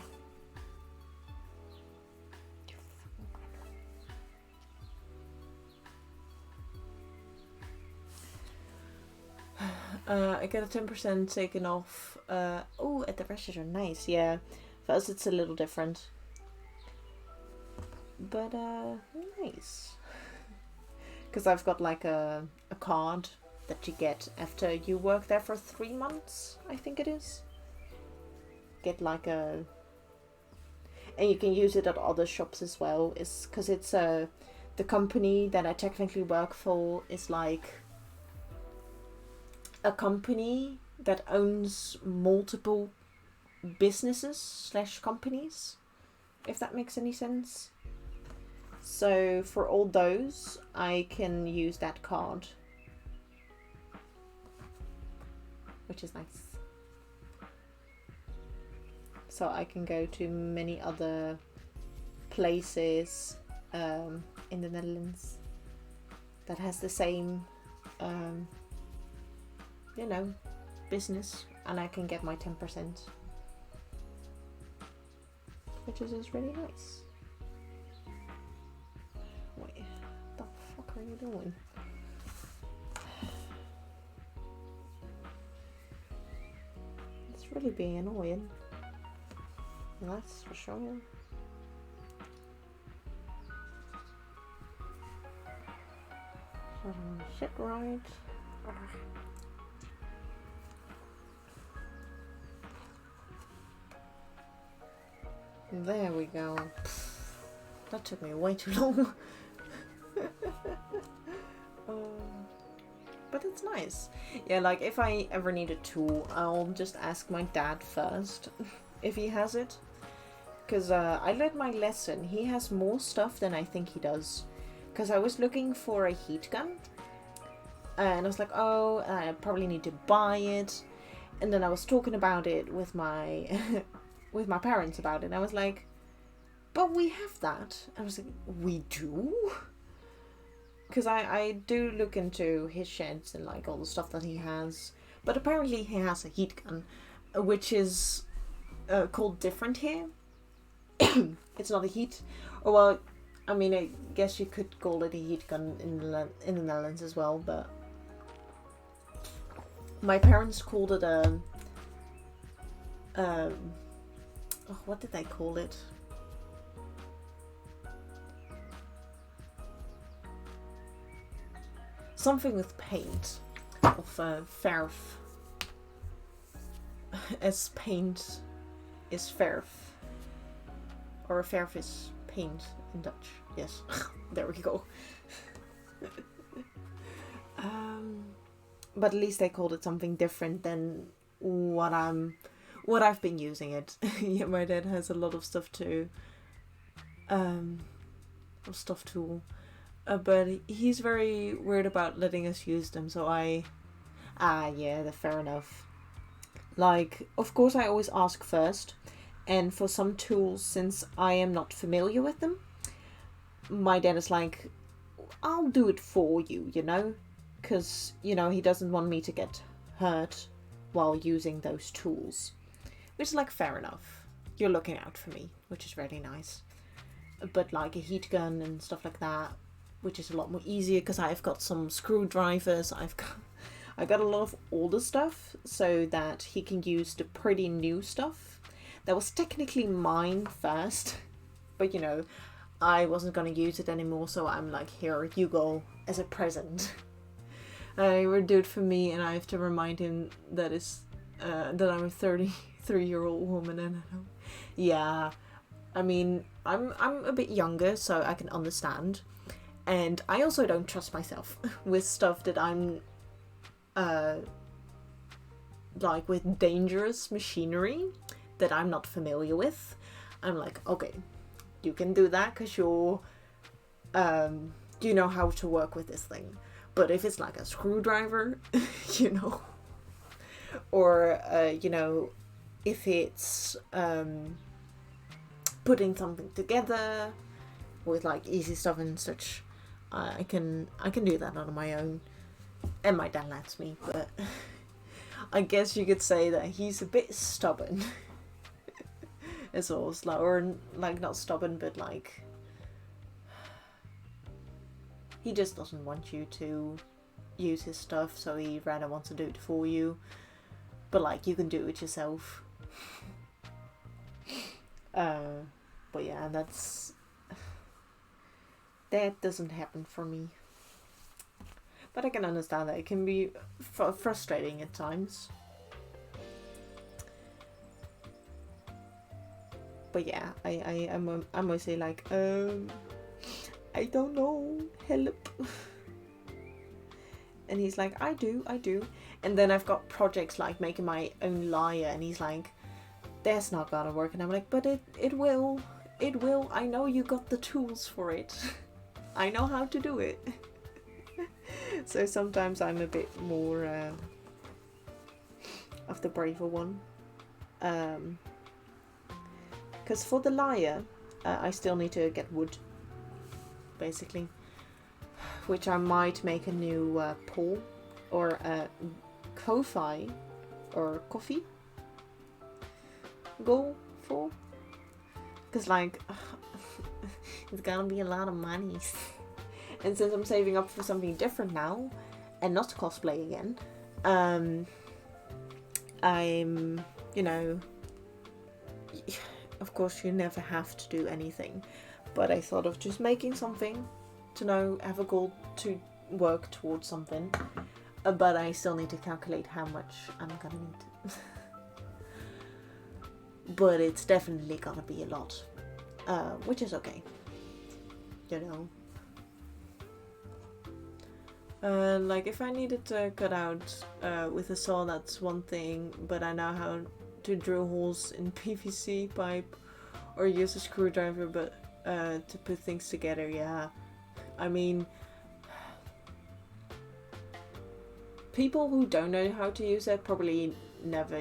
I get a 10% taken off. Oh, at the register, nice. Yeah, for us it's a little different, but nice. Because I've got like a card that you get after you work there for 3 months, I think it is. Get like a... And you can use it at other shops as well. It's because it's the company that I technically work for is like a company that owns multiple businesses / companies, if that makes any sense. So for all those, I can use that card, which is nice. So I can go to many other places in the Netherlands that has the same, you know, business, and I can get my 10%, which is just really nice. Wait, what the fuck are you doing? It's really being annoying. That's for sure. Sit right. There we go. That took me way too long. But it's nice. Yeah, like if I ever need a tool, I'll just ask my dad first if he has it. Because I learned my lesson. He has more stuff than I think he does. Because I was looking for a heat gun. And I was like, oh, I probably need to buy it. And then I was talking about it with my with my parents about it. And I was like, but we have that. I was like, we do? Because I do look into his sheds and like all the stuff that he has. But apparently he has a heat gun, which is called different here. It's not a heat, or well, I mean, I guess you could call it a heat gun in the Netherlands as well, but my parents called it a what did they call it? Something with paint of verf. as paint is verf. Or verf is paint in Dutch. Yes, there we go. But at least they called it something different than what I've been using it. Yeah, my dad has a lot of stuff too. Stuff tool. But he's very weird about letting us use them, so yeah, fair enough. Like, of course I always ask first, and for some tools, since I am not familiar with them, my dad is like, I'll do it for you, you know? Because, you know, he doesn't want me to get hurt while using those tools. Which is like, fair enough. You're looking out for me, which is really nice. But like a heat gun and stuff like that, which is a lot more easier because I've got some screwdrivers, I got a lot of older stuff so that he can use the pretty new stuff. That was technically mine first, but you know, I wasn't going to use it anymore, so I'm like, here you go as a present. He would do it for me, and I have to remind him that that I'm a 33-year-old woman, and yeah, I mean, I'm a bit younger, so I can understand. And I also don't trust myself with stuff that I'm like with dangerous machinery that I'm not familiar with. I'm like, okay, you can do that because you know how to work with this thing. But if it's like a screwdriver, you know, or you know, if it's putting something together with like easy stuff and such, I can do that on my own, and my dad lets me. But I guess you could say that he's a bit stubborn. As well, or like not stubborn, but like he just doesn't want you to use his stuff, so he rather wants to do it for you. But like, you can do it yourself. But yeah, that doesn't happen for me. But I can understand that it can be frustrating at times. But yeah, I'm mostly like, I don't know, help. And he's like, I do. And then I've got projects like making my own lyre, and he's like, that's not gonna work. And I'm like, but it will. I know you got the tools for it. I know how to do it. So sometimes I'm a bit more of the braver one. Because for the lyre, I still need to get wood, basically. Which I might make a new pole, or ko-fi, or coffee go for. Because like, it's gonna be a lot of money. And since I'm saving up for something different now, and not cosplay again, I'm, you know, of course you never have to do anything, but I thought of just making something to know, have a goal to work towards something, but I still need to calculate how much I'm gonna need. But it's definitely gonna be a lot, which is okay, you know. Like if I needed to cut out with a saw, that's one thing, but I know how to drill holes in PVC pipe or use a screwdriver, but to put things together, yeah. I mean, people who don't know how to use it probably never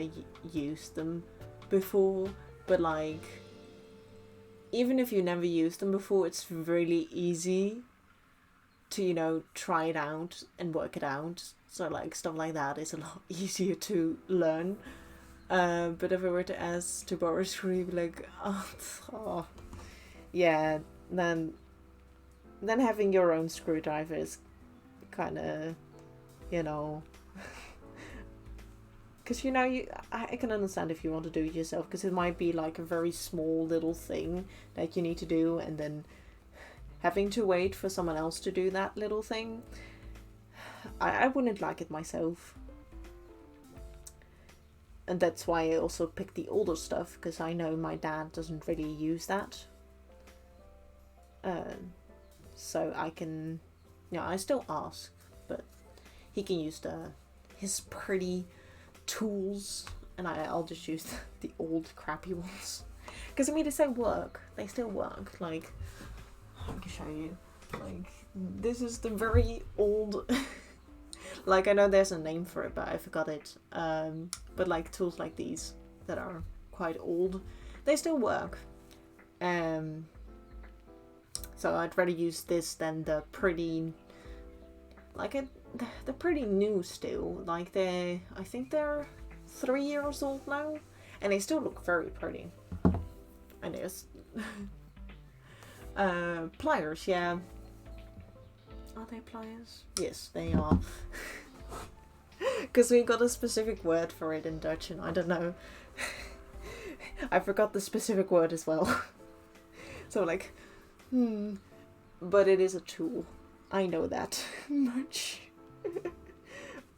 used them before, but like, even if you never used them before, it's really easy to, you know, try it out and work it out. So like stuff like that is a lot easier to learn. But if I were to ask to borrow a screw, you'd be like, oh, yeah, then having your own screwdriver is kind of, you know, because, you know, I can understand if you want to do it yourself, because it might be like a very small little thing that you need to do, and then having to wait for someone else to do that little thing, I wouldn't like it myself. and that's why I also picked the older stuff, because I know my dad doesn't really use that. So I can, I still ask, but he can use his pretty tools, and I'll just use the old crappy ones. Because I mean, they still work. They still work. Like, I can show you. Like, this is the very old. Like, I know there's a name for it, but I forgot it. But like tools like these that are quite old, they still work. So I'd rather use this than the pretty, like the pretty new still. Like I think they're 3 years old now, and they still look very pretty. And there's pliers, yeah. Are they pliers? Yes, they are. Because we got a specific word for it in Dutch, and I don't know. I forgot the specific word as well. So like, but it is a tool. I know that much.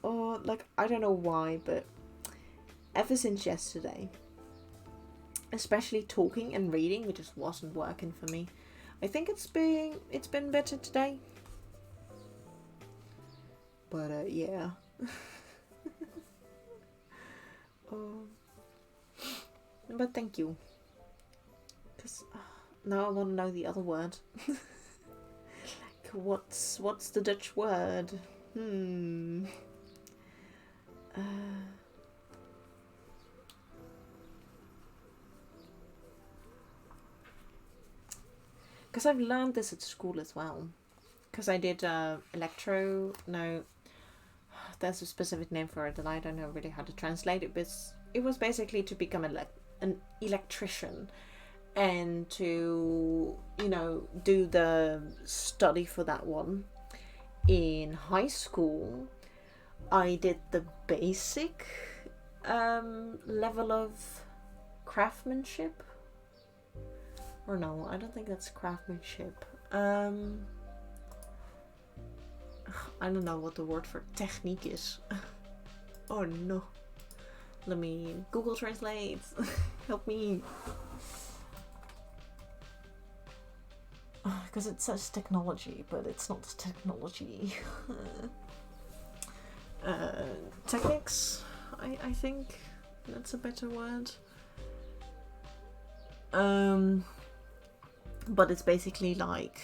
Oh, like, I don't know why, but ever since yesterday, especially talking and reading, it just wasn't working for me. I think it's been better today. But yeah. But thank you. Because now I want to know the other word. Like, what's the Dutch word? Because I've learned this at school as well. Because I did there's a specific name for it and I don't know really how to translate it, but it was basically to become an electrician and to, do the study for that one. In high school, I did the basic level of craftsmanship. Or no, I don't think that's craftsmanship. I don't know what the word for technique is. Oh no. Let me Google Translate. Help me. Because it says technology, but it's not technology. Techniques, I think that's a better word. But it's basically like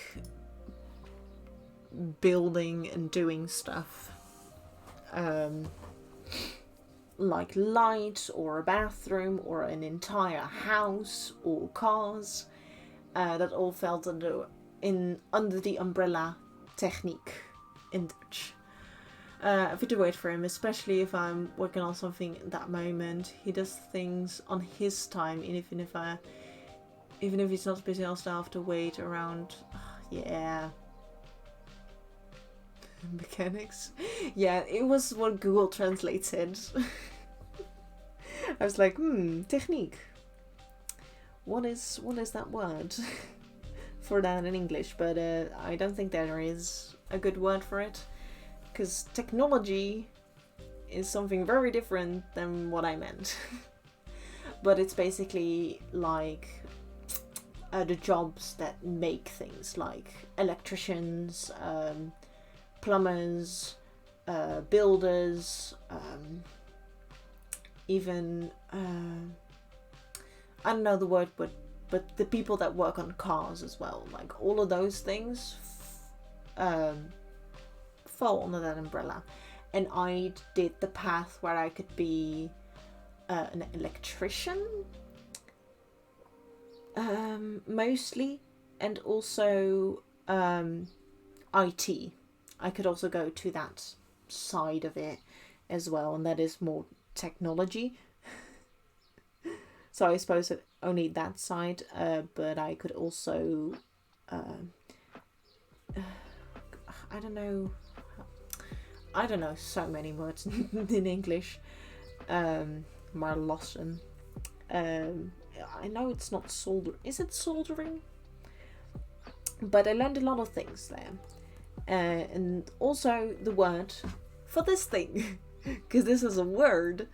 building and doing stuff, like lights or a bathroom or an entire house or cars, that all fell under the umbrella technique in Dutch. I have to wait for him, especially if I'm working on something at that moment. He does things on his time, even if he's not busy, I'll still have to wait around. Yeah. Mechanics. Yeah, it was what Google Translate said. I was like, technique. What is that word for that in English? But I don't think there is a good word for it, because technology is something very different than what I meant. But it's basically like the jobs that make things, like electricians, plumbers, builders, even I don't know the word, but the people that work on cars as well, like all of those things fall under that umbrella. And I did the path where I could be an electrician, mostly, and also IT. I could also go to that side of it as well, and that is more technology. So I suppose only that side, but I could also, I don't know so many words in English. Marlossen. I know it's not solder. Is it soldering? But I learned a lot of things there. And also the word for this thing, because this is a word.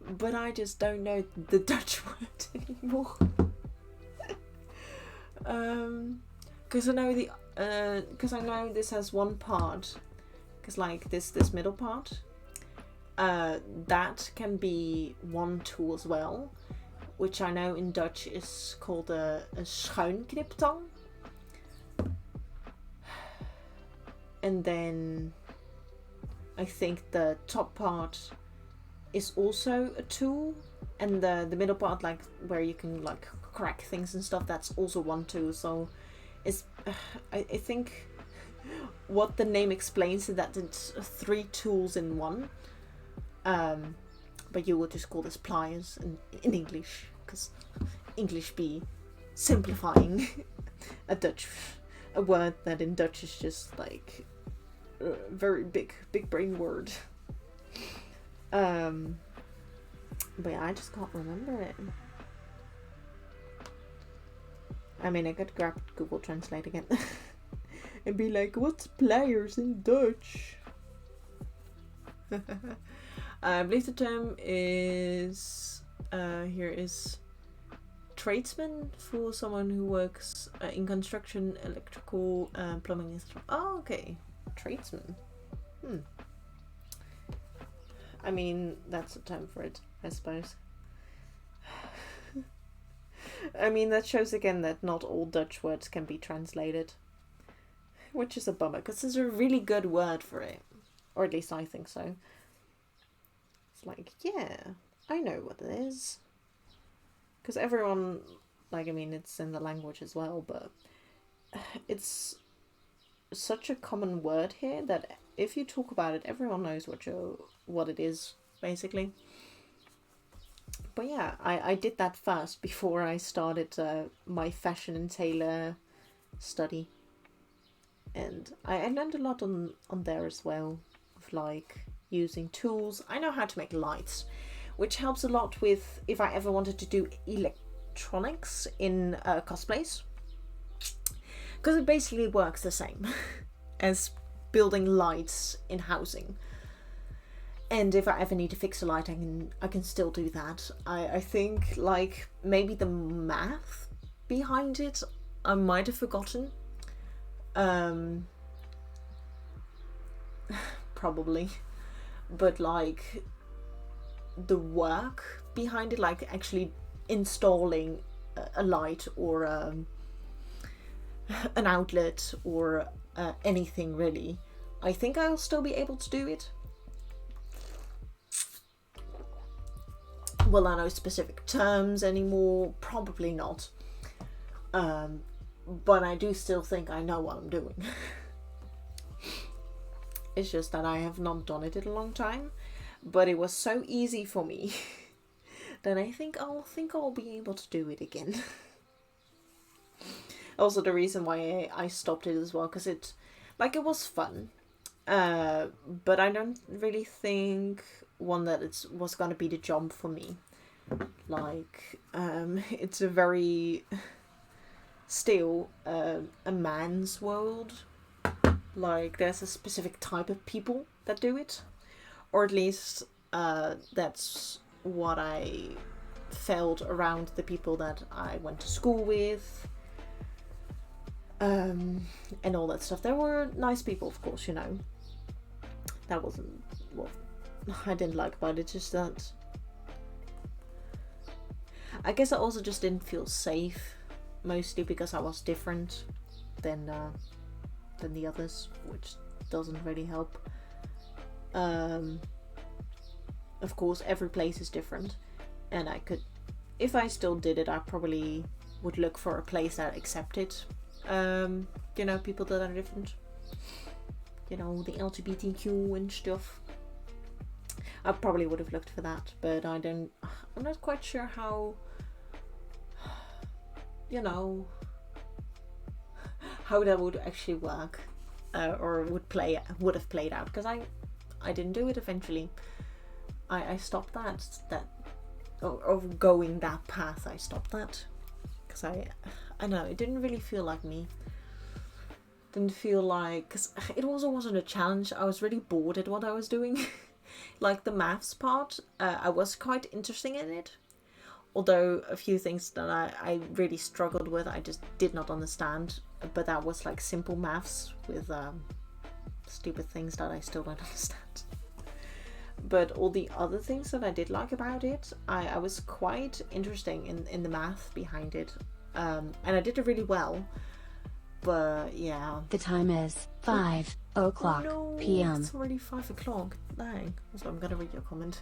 but I just don't know the Dutch word anymore. Because I know because I know this has one part, because like this middle part, that can be one tool as well, which I know in Dutch is called a schuinkniptang. And then I think the top part is also a tool, and the middle part, like where you can like crack things and stuff, that's also one tool. So it's I think what the name explains is that it's 3 tools in one. But you would just call this pliers in English, because English be simplifying a word that in Dutch is just like a very big brain word. But yeah, I just can't remember it. I mean, I could grab Google Translate again and be like, what's pliers in Dutch? I believe the term is here is tradesman, for someone who works in construction, electrical, plumbing, and oh, okay, tradesman. I mean, that's a term for it, I suppose. I mean, that shows again that not all Dutch words can be translated, which is a bummer, because there's a really good word for it, or at least I think so. It's like, yeah, I know what it is. Because everyone, like, I mean, it's in the language as well, but it's such a common word here that if you talk about it, everyone knows what it is, basically. But yeah, I did that first before I started my fashion and tailor study. And I learned a lot on there as well, of like using tools. I know how to make lights, which helps a lot with if I ever wanted to do electronics in cosplays, because it basically works the same as building lights in housing. And if I ever need to fix a light, I can still do that. I think like maybe the math behind it I might have forgotten. Probably. But like the work behind it, like actually installing a light or an outlet or anything really, I think I'll still be able to do it. Will I know specific terms anymore? Probably not. But I do still think I know what I'm doing. It's just that I have not done it in a long time. But it was so easy for me that I think I'll be able to do it again. Also, the reason why I stopped it as well, because it was fun. But I don't really think that it was gonna be the jump for me. Like, it's a very still a man's world. Like, there's a specific type of people that do it, or at least that's what I felt around the people that I went to school with. And all that stuff. There were nice people, of course, you know. That wasn't what I didn't like about it, just that I guess I also just didn't feel safe, mostly because I was different than the others, which doesn't really help. Of course, every place is different, and I could, if I still did it, I probably would look for a place that accepted you know, people that are different, you know, the LGBTQ and stuff. I probably would have looked for that, but I'm not quite sure how, you know, how that would actually work, or would have played out, because I didn't do it eventually. I stopped that of going that path. I stopped that because I know it didn't really feel like me. Didn't feel like, because it also wasn't a challenge. I was really bored at what I was doing. Like the maths part, I was quite interested in it. Although a few things that I really struggled with, I just did not understand. But that was like simple maths with stupid things that I still don't understand. But all the other things that I did like about it, I was quite interesting in the math behind it. And I did it really well. But yeah. The time is 5 o'clock No, p.m. it's already 5 o'clock. Dang. So I'm gonna read your comment.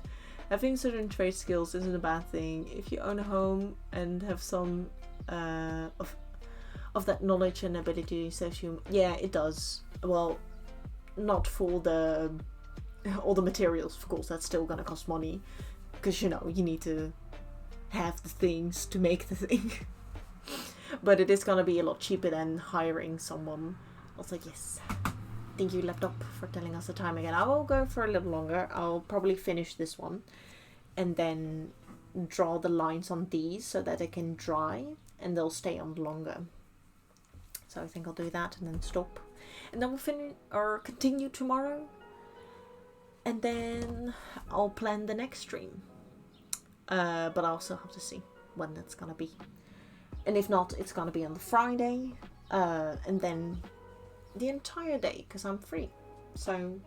Having certain trade skills isn't a bad thing. If you own a home and have some of that knowledge and ability, yeah, it does. Well, not for all the materials, of course. That's still gonna cost money, because you need to have the things to make the thing. But it is gonna be a lot cheaper than hiring someone. Also, yes. Thank you, laptop, for telling us the time again. I will go for a little longer. I'll probably finish this one and then draw the lines on these so that they can dry and they'll stay on longer. So I think I'll do that and then stop. And then we'll finish or continue tomorrow. And then I'll plan the next stream. But I also have to see when that's gonna be. And if not, it's gonna be on the Friday. And then the entire day, because I'm free. So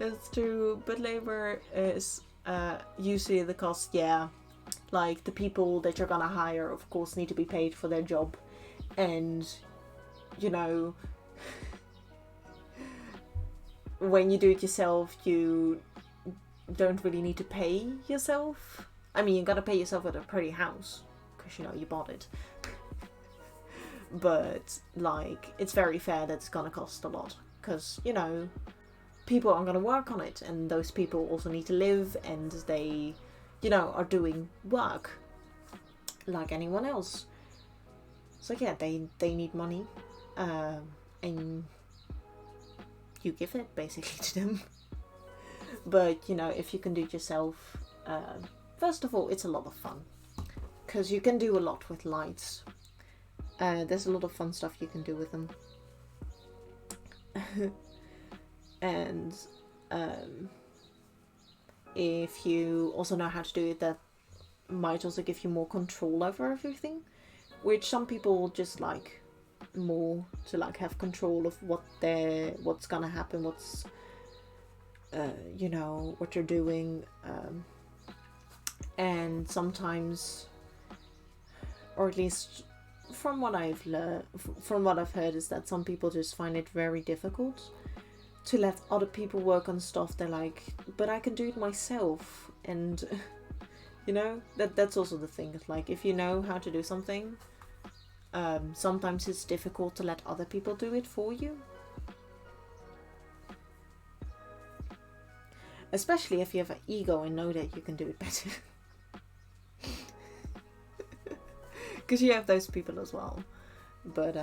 it's true. But labor is usually the cost. Yeah, like the people that you're gonna hire, of course, need to be paid for their job. And when you do it yourself, you don't really need to pay yourself. I mean, you gotta pay yourself at a pretty house because you bought it. But like, it's very fair that it's gonna cost a lot, because people are gonna work on it, and those people also need to live, and they are doing work like anyone else. So yeah, they need money, and you give it basically to them. But if you can do it yourself, first of all, it's a lot of fun, because you can do a lot with lights. There's a lot of fun stuff you can do with them. And if you also know how to do it, that might also give you more control over everything, which some people just like more, to like have control of what's gonna happen, what's what you're doing, and sometimes, or at least from what I've heard, is that some people just find it very difficult to let other people work on stuff. They're like, but I can do it myself. And that's also the thing. It's like, if you know how to do something, sometimes it's difficult to let other people do it for you, especially if you have an ego and know that you can do it better. Because you have those people as well. But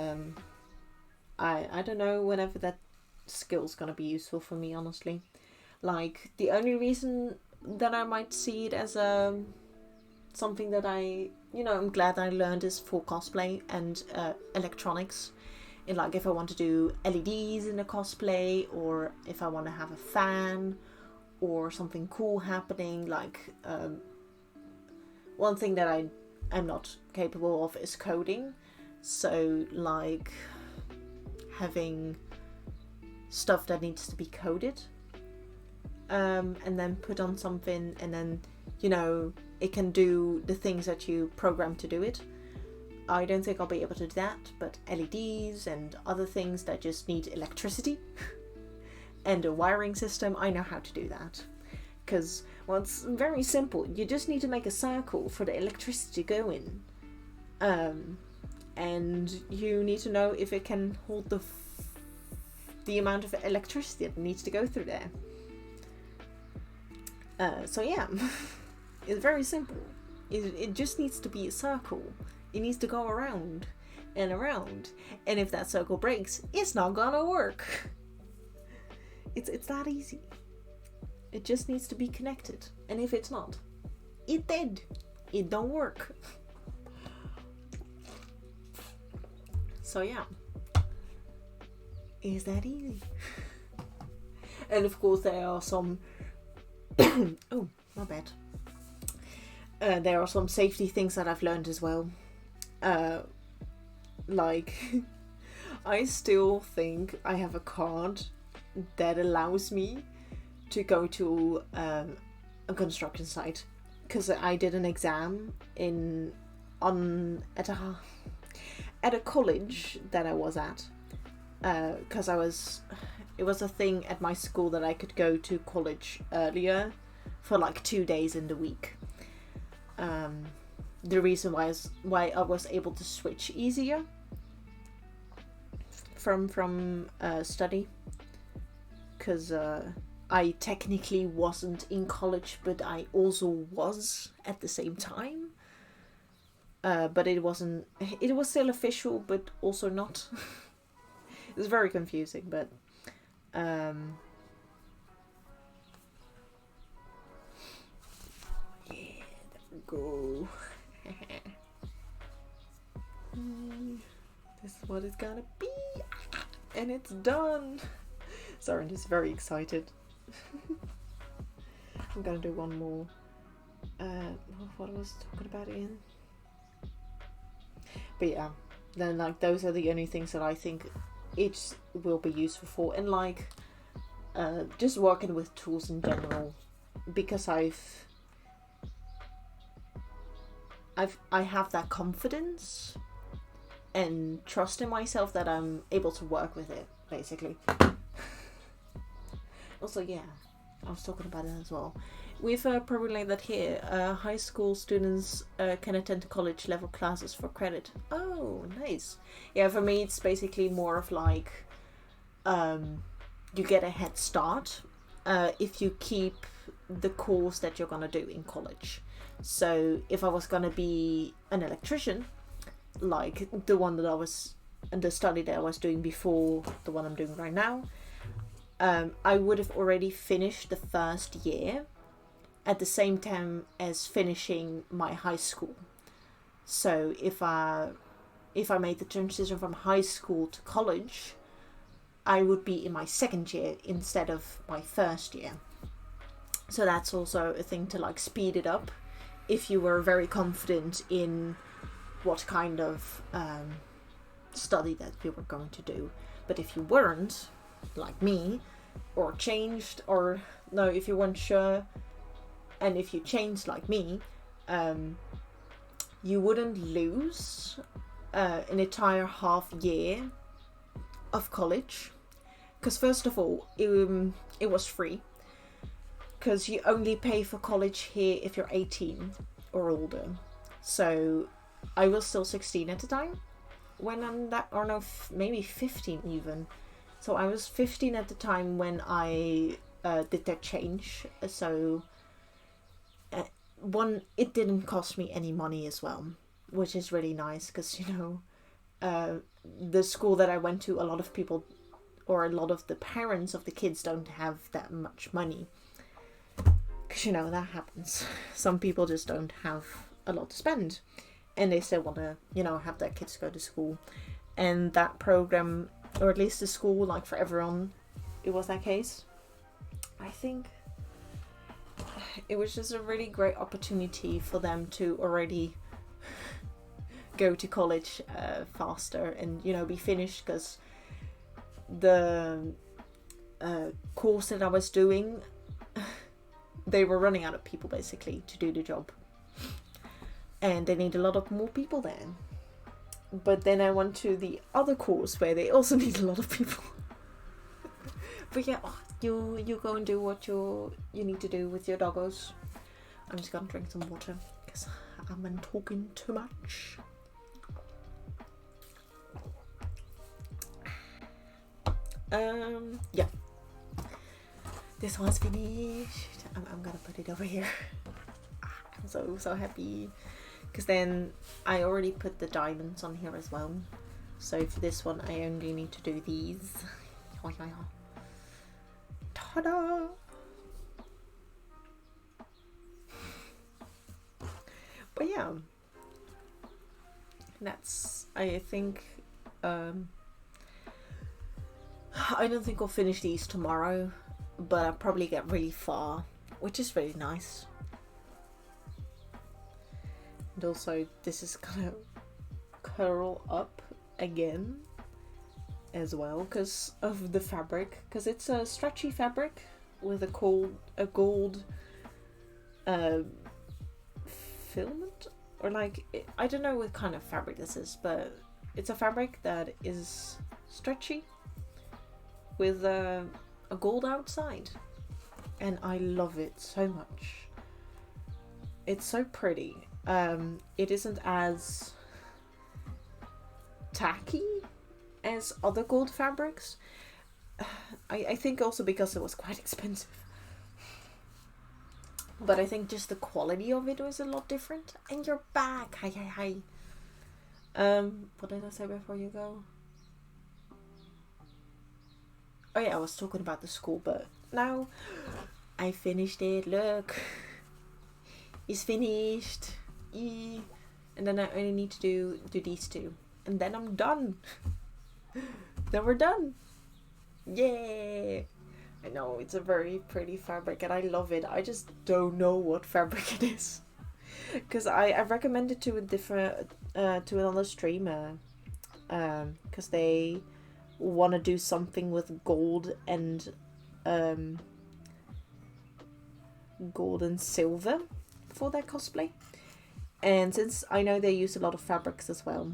I don't know whenever that skill's gonna be useful for me, honestly. Like, the only reason that I might see it as something that I'm glad I learned is for cosplay and electronics. And like, if I want to do LEDs in a cosplay, or if I want to have a fan or something cool happening, like one thing that I'm not capable of is coding. So like, having stuff that needs to be coded, and then put on something, and then it can do the things that you program to do it. I don't think I'll be able to do that, but LEDs and other things that just need electricity and a wiring system, I know how to do that. Because, well, it's very simple. You just need to make a circle for the electricity to go in. And you need to know if it can hold the amount of electricity that needs to go through there. So yeah, it's very simple. It just needs to be a circle. It needs to go around and around. And if that circle breaks, it's not gonna work. It's that easy. It just needs to be connected. And if it's not, it dead. It don't work. So yeah, it's that easy. And of course there are some oh, my bad. There are some safety things that I've learned as well. Like, I still think I have a card that allows me to go to a construction site, because I did an exam at a college that I was at, because it was a thing at my school that I could go to college earlier for like 2 days in the week. The reason why I was able to switch easier from study, because I technically wasn't in college, but I also was at the same time. But it was still official, but also not. It was very confusing, but yeah, there we go. This is what it's gonna be, and it's done. Sorry, I'm just very excited. I'm gonna do one more. What I was talking about again? But yeah, then like those are the only things that I think it will be useful for, and like just working with tools in general, because I have that confidence and trust in myself that I'm able to work with it, basically. Also, yeah, I was talking about it as well. We've probably that here. High school students can attend college level classes for credit. Oh, nice. Yeah, for me it's basically more of like you get a head start if you keep the course that you're gonna do in college. So if I was gonna be an electrician, like the one that I was, and the study that I was doing before the one I'm doing right now, I would have already finished the first year at the same time as finishing my high school. So if I made the transition from high school to college, I would be in my second year instead of my first year. So that's also a thing to like speed it up if you were very confident in what kind of study that you were going to do. But if you weren't, like me, or changed, or no, if you weren't sure, and if you changed like me, you wouldn't lose an entire half year of college. Because first of all, it was free. Because you only pay for college here if you're 18 or older. So I was still 16 at the time when I'm that, or no, maybe 15 even. So I was 15 at the time when I did that change. So it didn't cost me any money as well, which is really nice, because the school that I went to, a lot of people, or a lot of the parents of the kids, don't have that much money, because that happens. Some people just don't have a lot to spend, and they still want to have their kids go to school. And that program, or at least the school, like for everyone, it was that case. I think it was just a really great opportunity for them to already go to college faster and be finished, because the course that I was doing, they were running out of people basically to do the job, and they need a lot of more people there. But then I went to the other course where they also need a lot of people. But yeah, you go and do what you need to do with your doggos. I'm just gonna drink some water because I've been talking too much. Yeah. This one's finished. I'm gonna put it over here. I'm so happy. Because then I already put the diamonds on here as well. So for this one, I only need to do these. Ta-da! But yeah, that's, I think, I don't think I'll finish these tomorrow, but I probably get really far, which is really nice. And also, this is gonna curl up again as well because of the fabric, because it's a stretchy fabric with a gold filament, or like, I don't know what kind of fabric this is, but it's a fabric that is stretchy with a gold outside, and I love it so much. It's so pretty. It isn't as tacky as other gold fabrics. I think also because it was quite expensive. But I think just the quality of it was a lot different. And you're back. Hi. What did I say before you go? Oh yeah, I was talking about the school, but now I finished it. Look. It's finished. And then I only need to do these two. And then I'm done. Then we're done. Yay! I know, it's a very pretty fabric and I love it. I just don't know what fabric it is. Because I recommended to a different, to another streamer. Because they want to do something with gold and silver for their cosplay. And since I know they use a lot of fabrics as well,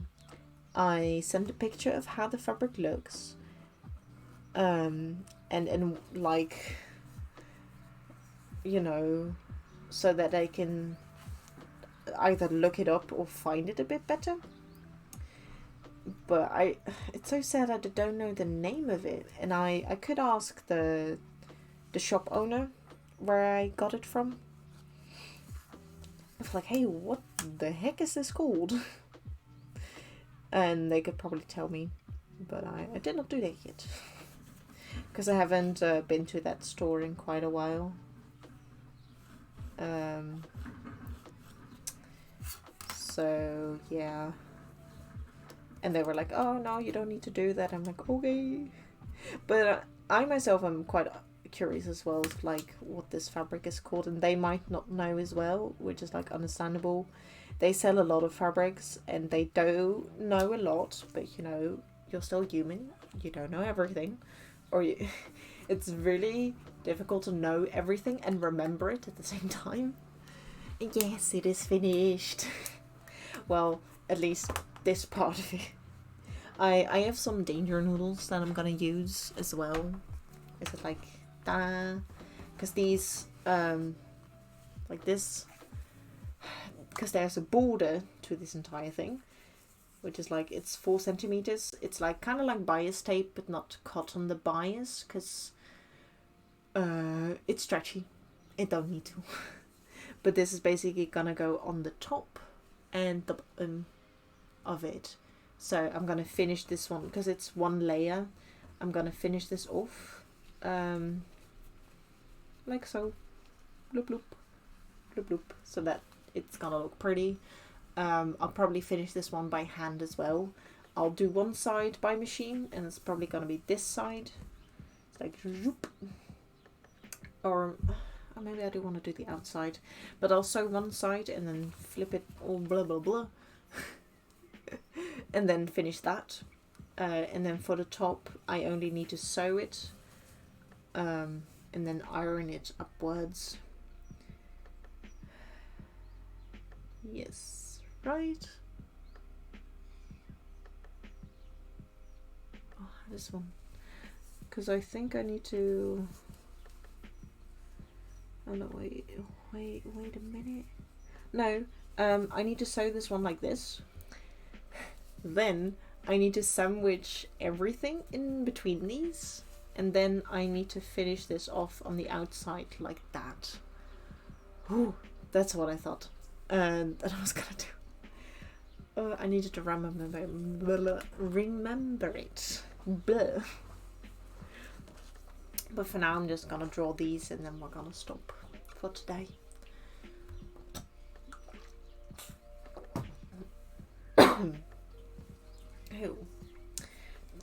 I sent a picture of how the fabric looks. And like, you know, so that they can either look it up or find it a bit better. But it's so sad I don't know the name of it, and I could ask the shop owner where I got it from. It's like, hey, what the heck is this called? And they could probably tell me, but I did not do that yet. Because I haven't been to that store in quite a while. So, yeah. And they were like, oh, no, you don't need to do that. I'm like, okay. But I myself am quite curious as well, like, what this fabric is called. And they might not know as well, which is, like, understandable. They sell a lot of fabrics, and they do know a lot. But, you know, you're still human. You don't know everything. Or it's really difficult to know everything and remember it at the same time. Yes, it is finished. Well, at least this part of it. I have some danger noodles that I'm gonna use as well. Is it like that? Because these, like this, because there's a border to this entire thing. Which is like, it's 4 centimeters. It's like kind of like bias tape, but not cut on the bias, because it's stretchy. It don't need to. But this is basically gonna go on the top and the bottom of it. So I'm gonna finish this one because it's one layer. I'm gonna finish this off, like so, bloop bloop, bloop bloop, so that it's gonna look pretty. I'll probably finish this one by hand as well. I'll do one side by machine, and it's probably gonna be this side. It's like zoop. Or maybe I do want to do the outside, but I'll sew one side and then flip it all blah blah blah, and then finish that. And then for the top, I only need to sew it, and then iron it upwards. Yes. Right. Oh, this one. Because I think I need to... Oh no, wait a minute. No, I need to sew this one like this. Then I need to sandwich everything in between these. And then I need to finish this off on the outside like that. Ooh, that's what I thought. That I was gonna do. I needed to remember it. Blah. But for now, I'm just gonna draw these, and then we're gonna stop for today. Ew.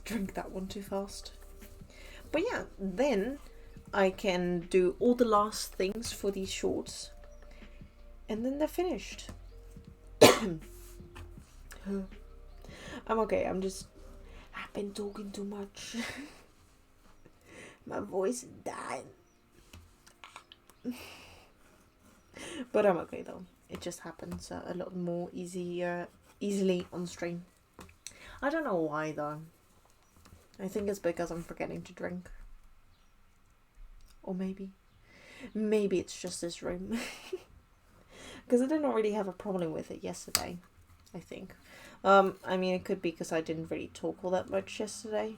Drink that one too fast. But yeah, then I can do all the last things for these shorts, and then they're finished. I'm okay. I've been talking too much. My voice is dying. But I'm okay though. It just happens a lot more easily on stream. I don't know why though. I think it's because I'm forgetting to drink. Or maybe it's just this room. Because I didn't really have a problem with it yesterday, I think. I mean, it could be because I didn't really talk all that much yesterday.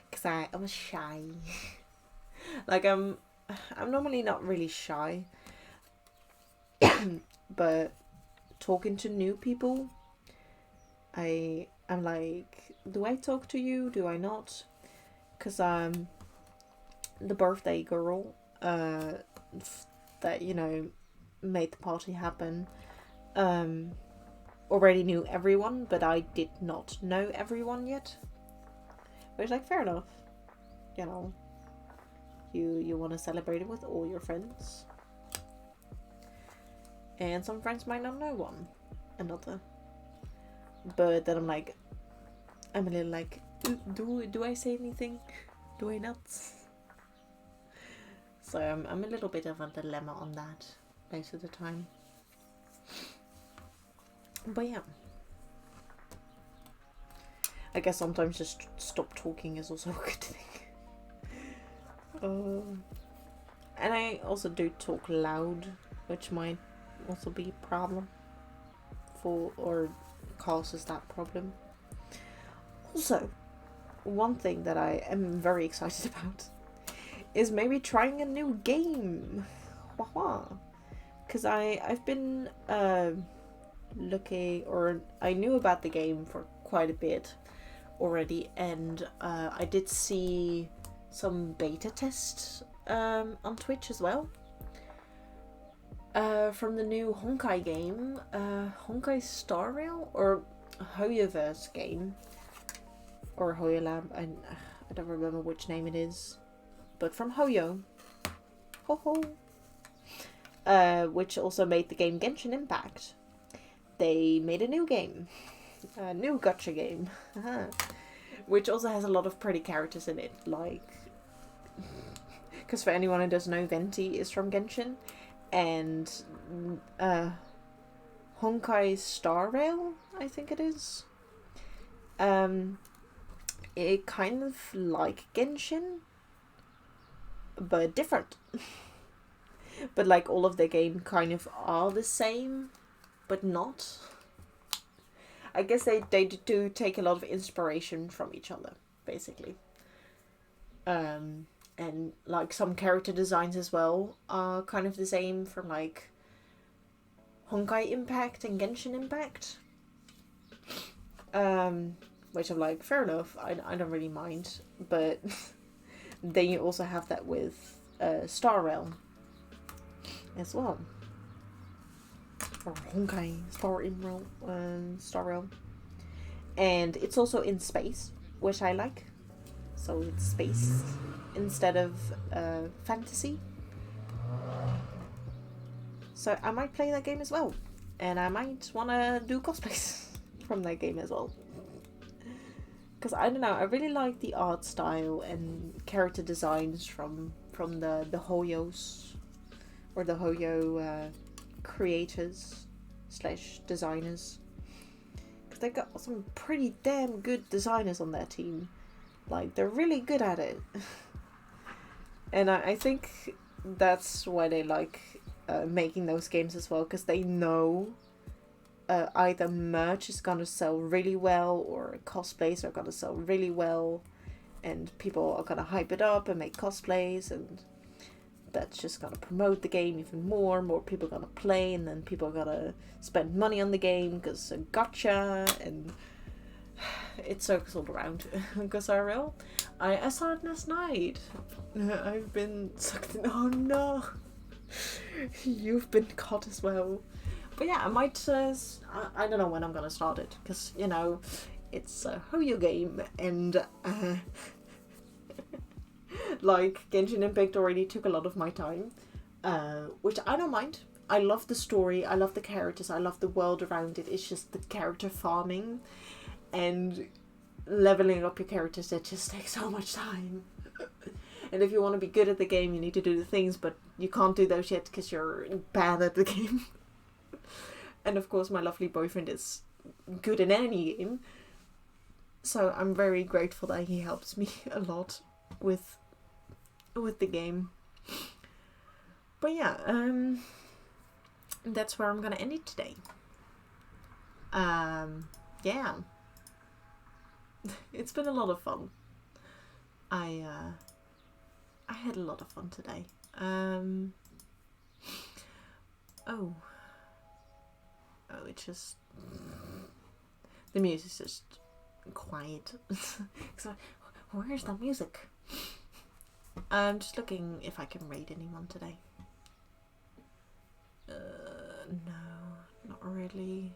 Because I was shy. Like, I'm normally not really shy. But talking to new people, I'm like, do I talk to you? Do I not? Because the birthday girl that, you know, made the party happen already knew everyone, but I did not know everyone yet. Which, like, fair enough. You know, you want to celebrate it with all your friends. And some friends might not know one another. But then I'm a little like, do I say anything? Do I not? So I'm a little bit of a dilemma on that most of the time. But yeah. I guess sometimes just stop talking is also a good thing. And I also do talk loud, which might also be a problem or causes that problem. Also, one thing that I am very excited about is maybe trying a new game. Because I've been looking, or I knew about the game for quite a bit already, and I did see some beta tests on Twitch as well. From the new Honkai game, Honkai Star Rail, or Hoyoverse game, or Hoyo Lab, I don't remember which name it is, but from Hoyo, which also made the game Genshin Impact. They made a new game, a new gacha game, which also has a lot of pretty characters in it, like, because for anyone who doesn't know, Venti is from Genshin. And Honkai Star Rail, I think it is. It kind of like Genshin, but different. But like all of the game kind of are the same, but not. I guess they do take a lot of inspiration from each other, basically. And like some character designs as well are kind of the same from like Honkai Impact and Genshin Impact. Which I'm like, fair enough, I don't really mind. But then you also have that with Star Realm as well. Or Honkai Star Realm. And it's also in space, which I like. So it's space instead of fantasy. So I might play that game as well. And I might want to do cosplays from that game as well. Because I don't know, I really like the art style and character designs from the Hoyos. Or the Hoyo creators / designers. Because they got some pretty damn good designers on their team. Like, they're really good at it. And I think that's why they like making those games as well. Because they know either merch is going to sell really well or cosplays are going to sell really well. And people are going to hype it up and make cosplays. And that's just going to promote the game even more. More people are going to play. And then people are going to spend money on the game because it's a gacha. And it circles all around. Because I saw it last night. I've been sucked in. Oh no, you've been caught as well. But yeah, I might. I don't know when I'm gonna start it because you know it's a Hoyo game and Like, Genshin Impact already took a lot of my time, which I don't mind. I love the story, I love the characters, I love the world around it. It's just the character farming and leveling up your characters that just takes so much time. And if you want to be good at the game, you need to do the things, but you can't do those yet because you're bad at the game. And of course, my lovely boyfriend is good in any game. So I'm very grateful that he helps me a lot with the game. But yeah, that's where I'm gonna end it today. Yeah. It's been a lot of fun. I had a lot of fun today. It's just the music's just quiet. So where's the music? I'm just looking if I can raid anyone today. No, not really.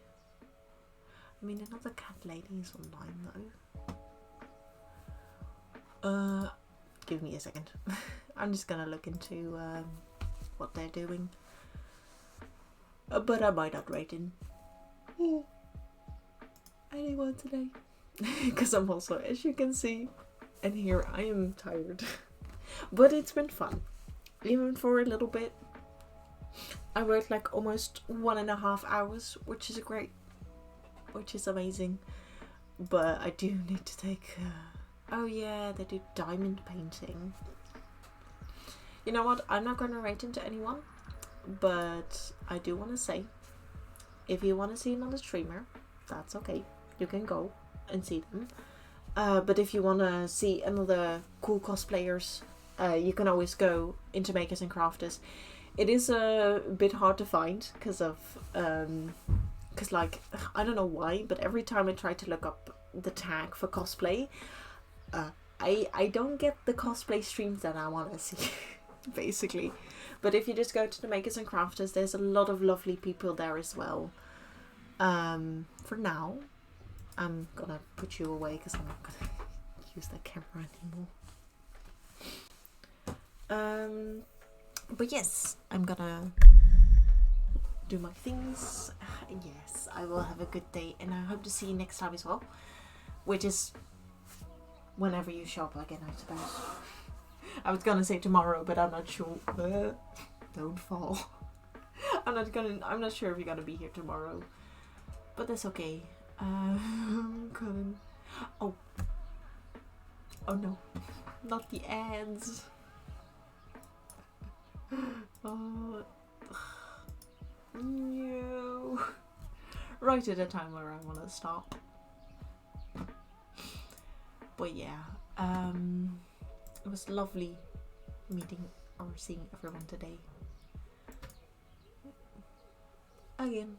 I mean, another cat lady is online though. Give me a second. I'm just gonna look into what they're doing. But I might not raid in anyone today. Because I'm also, as you can see and hear, I am tired. But it's been fun. Even for a little bit. I worked like almost 1.5 hours, which is great. Which is amazing. But I do need to take... oh yeah, they do diamond painting. You know what? I'm not going to rate into anyone. But I do want to say, if you want to see another streamer, that's okay. You can go and see them. But if you want to see another cool cosplayers, you can always go into Makers and Crafters. It is a bit hard to find because of... because like, I don't know why, but every time I try to look up the tag for cosplay, I don't get the cosplay streams that I want to see, basically. But if you just go to the Makers and Crafters, there's a lot of lovely people there as well. For now, I'm gonna put you away because I'm not gonna use that camera anymore. But yes, I'm gonna do my things. Yes, I will have a good day, and I hope to see you next time as well, which is whenever you show up again, I suppose. I was gonna say tomorrow, but I'm not sure. Don't fall. I'm not sure if you're gonna be here tomorrow, but that's okay. Couldn't. Oh no, not the ads. Oh no. Right at a time where I want to stop. But yeah, it was lovely meeting or seeing everyone today. Again.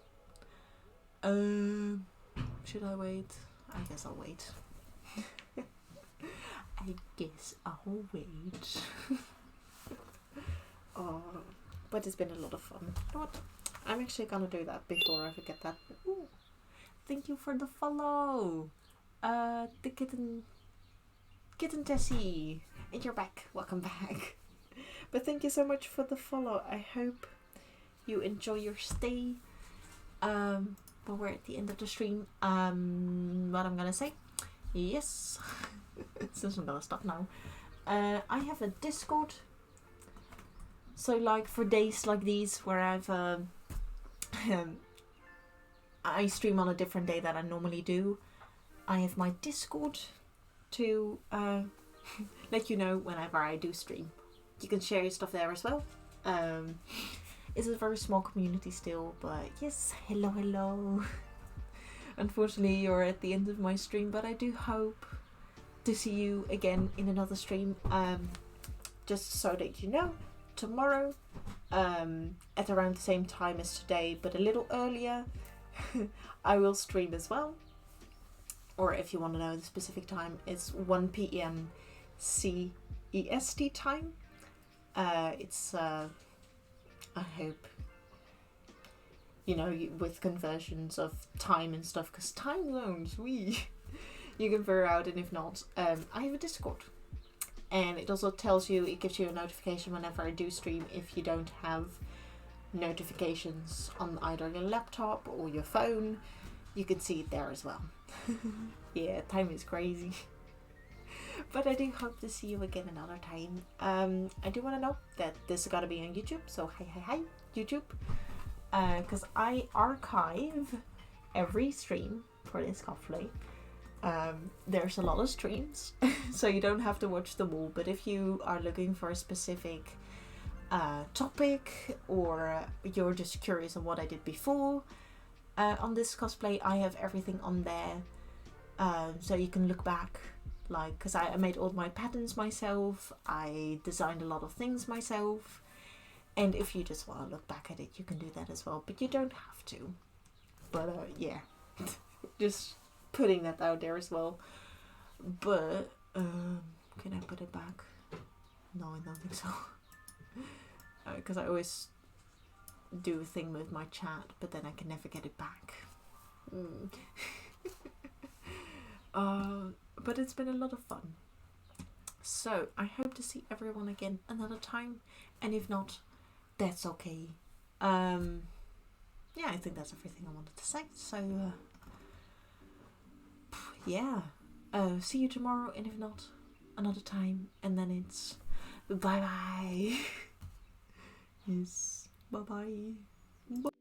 Should I wait? I guess I'll wait. I guess I'll wait. Oh, but it's been a lot of fun. You know what? I'm actually gonna do that before I forget that. Ooh, thank you for the follow. The kitten Tessie, and you're back. Welcome back. But thank you so much for the follow. I hope you enjoy your stay. But we're at the end of the stream. What I'm gonna say? Yes. Since I'm gonna stop now. I have a Discord. So like for days like these where I've I stream on a different day that I normally do, I have my Discord to let you know whenever I do stream. You can share your stuff there as well. It's a very small community still, but yes, hello. Unfortunately, you're at the end of my stream, but I do hope to see you again in another stream. Just so that you know, tomorrow, at around the same time as today, but a little earlier, I will stream as well. Or if you want to know the specific time, it's 1 p.m. CEST time. It's I hope, you know, with conversions of time and stuff, because time zones, you can figure out, and if not, I have a Discord. And it also tells you, it gives you a notification whenever I do stream if you don't have notifications on either your laptop or your phone. You can see it there as well. Yeah, time is crazy. But I do hope to see you again another time. I do want to know that this is going to be on YouTube, so hi YouTube. Because I archive every stream for this cosplay. There's a lot of streams, so you don't have to watch them all, but if you are looking for a specific topic, or you're just curious on what I did before on this cosplay, I have everything on there, so you can look back, like, because I made all my patterns myself, I designed a lot of things myself, and if you just want to look back at it, you can do that as well, but you don't have to. But yeah, just putting that out there as well. But can I put it back? No, I don't think so. Because I always do a thing with my chat, but then I can never get it back. But it's been a lot of fun. So I hope to see everyone again another time, and if not, that's okay. Yeah, I think that's everything I wanted to say. So yeah, see you tomorrow, and if not, another time, and then it's bye bye. Yes, bye bye.